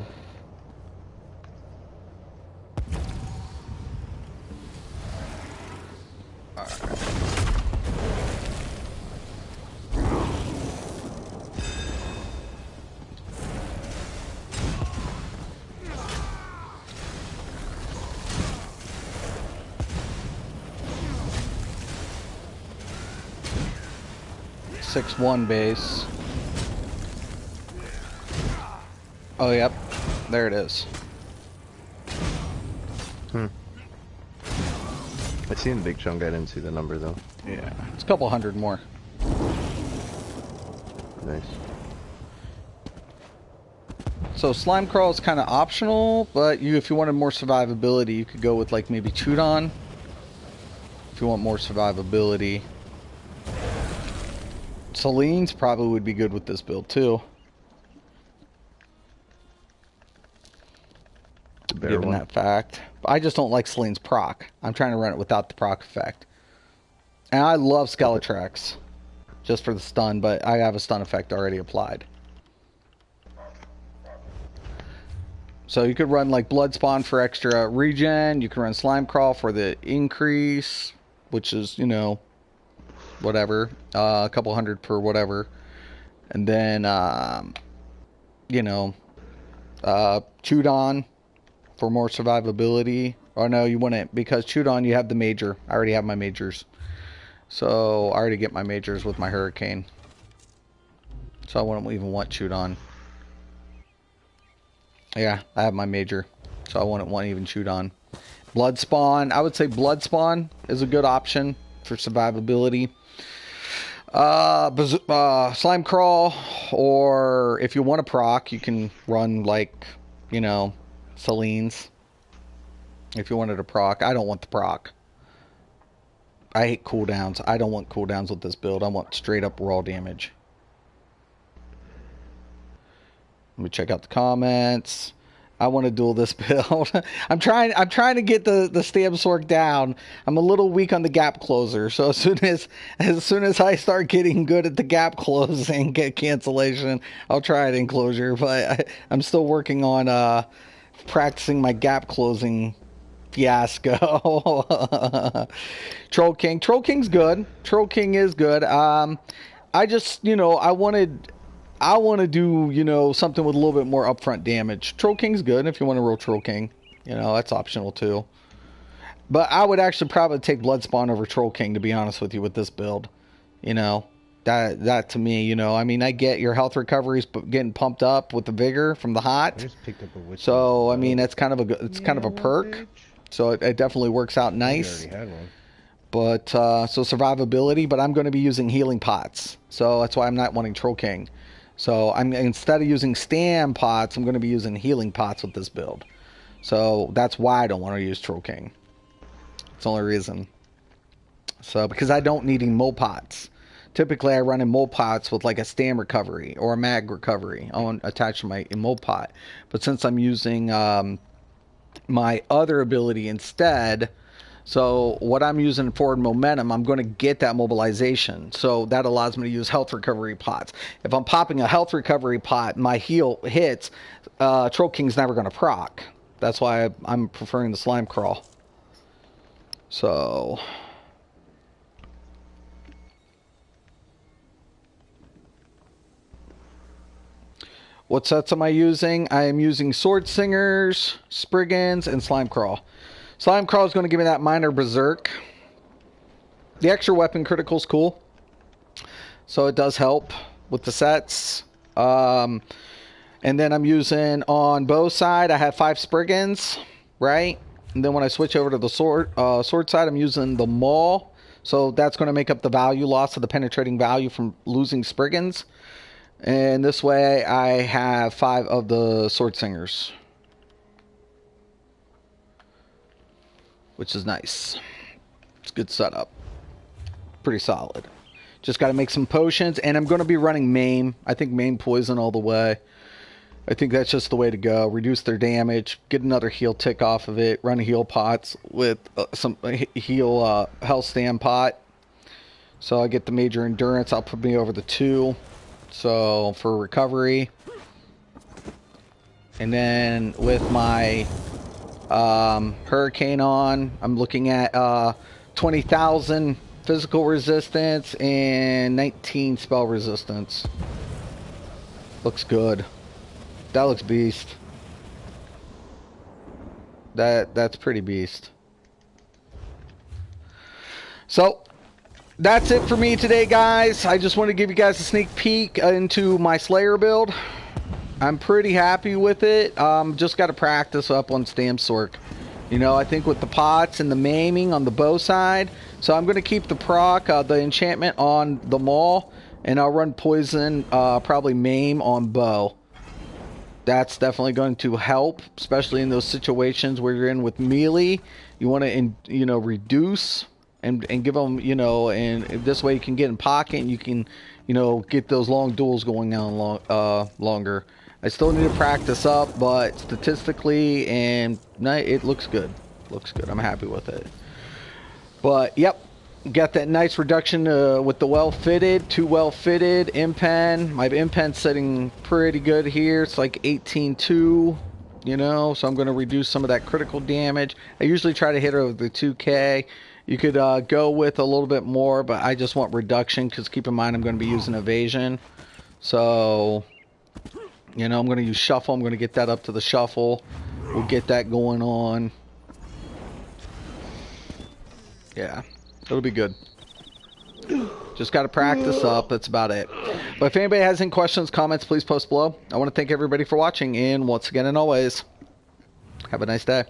Six one base. Oh, yep. There it is. I seen the big chunk. I didn't see the number though. Yeah. It's a couple hundred more. Nice. So slime crawl is kind of optional, but if you wanted more survivability, you could go with like maybe Chudon. If you want more survivability. Selene's probably would be good with this build too. The bear Given one. that fact. I just don't like Selene's proc. I'm trying to run it without the proc effect. And I love Skeletrax. Just for the stun, but I have a stun effect already applied. So you could run like Blood Spawn for extra regen. You can run Slime Crawl for the increase, which is, you know, whatever. A couple hundred per whatever. And then, you know, Chudon for more survivability. Oh no, you wouldn't, because Chudon you have the major. I already have my majors. So I already get my majors with my Hurricane. So I wouldn't even want Chudon. Yeah, I have my major. So I wouldn't want even Chudon. Blood Spawn. I would say Blood Spawn is a good option for survivability. Slime Crawl, or if you want a proc, you can run like, you know, Selene's. If you wanted a proc. I don't want the proc. I hate cooldowns. I don't want cooldowns with this build. I want straight up raw damage. Let me check out the comments. I want to duel this build. I'm trying to get the stab sork down. I'm a little weak on the gap closer. So as soon as I start getting good at the gap closing, get cancellation, I'll try it in closure. But I'm still working on practicing my gap closing fiasco. Troll King's good. Troll King is good. I just, I want to do, something with a little bit more upfront damage. Troll King's good if you want to roll Troll King. That's optional too. But I would actually probably take Blood Spawn over Troll King, to be honest with you, with this build. That to me, I mean, I get your health recoveries getting pumped up with the vigor from the hot. I just picked up a witch. So, I mean, that's kind of a perk. Bitch. So it definitely works out nice. I already had one. But, so survivability, but I'm going to be using healing pots. So that's why I'm not wanting Troll King. So instead of using stam pots, I'm going to be using healing pots with this build. So that's why I don't want to use Troll King. It's the only reason. So because I don't need any mole pots. Typically I run in mole pots with like a stam recovery or a mag recovery attached to my mole pot. But since I'm using my other ability instead, so what I'm using forward momentum, I'm going to get that mobilization. So that allows me to use health recovery pots. If I'm popping a health recovery pot, my heal hits, Troll King's never going to proc. That's why I'm preferring the slime crawl. So what sets am I using? I am using Sword Singers, Spriggans, and Slime Crawl. Slime Crawl is going to give me that minor berserk. The extra weapon critical is cool. So it does help with the sets. And then I'm using on bow side, I have 5 Spriggans, right? And then when I switch over to the sword side, I'm using the Maul. So that's going to make up the value loss of the penetrating value from losing Spriggans. And this way I have 5 of the Sword Singers, which is nice. It's a good setup. Pretty solid. Just got to make some potions, and I'm going to be running Maim. I think Maim Poison all the way. I think that's just the way to go. Reduce their damage, get another heal tick off of it, run heal pots with some heal health stand pot. So I get the major endurance. I'll put me over the 2. So for recovery. And then with my Hurricane on, I'm looking at 20,000 physical resistance and 19 spell resistance. Looks good. That looks beast. That's pretty beast. So that's it for me today, guys. I just want to give you guys a sneak peek into my Slayer build. I'm pretty happy with it. Just got to practice up on Stam Sork. I think with the pots and the maiming on the bow side. So I'm going to keep the proc, the enchantment on the maul. And I'll run poison, probably maim on bow. That's definitely going to help, especially in those situations where you're in with melee. You want to, reduce and give them, and this way you can get in pocket and you can, get those long duels going on longer. I still need to practice up, but statistically and it looks good. Looks good. I'm happy with it. But yep, got that nice reduction with the well-fitted, 2 well-fitted impen. My impen's sitting pretty good here. It's like 18-2, so I'm going to reduce some of that critical damage. I usually try to hit over the 2K. You could go with a little bit more, but I just want reduction because keep in mind I'm going to be using evasion. So, I'm going to use shuffle. I'm going to get that up to the shuffle. We'll get that going on. Yeah, it'll be good. Just got to practice up. That's about it. But if anybody has any questions, comments, please post below. I want to thank everybody for watching. And once again and always, have a nice day.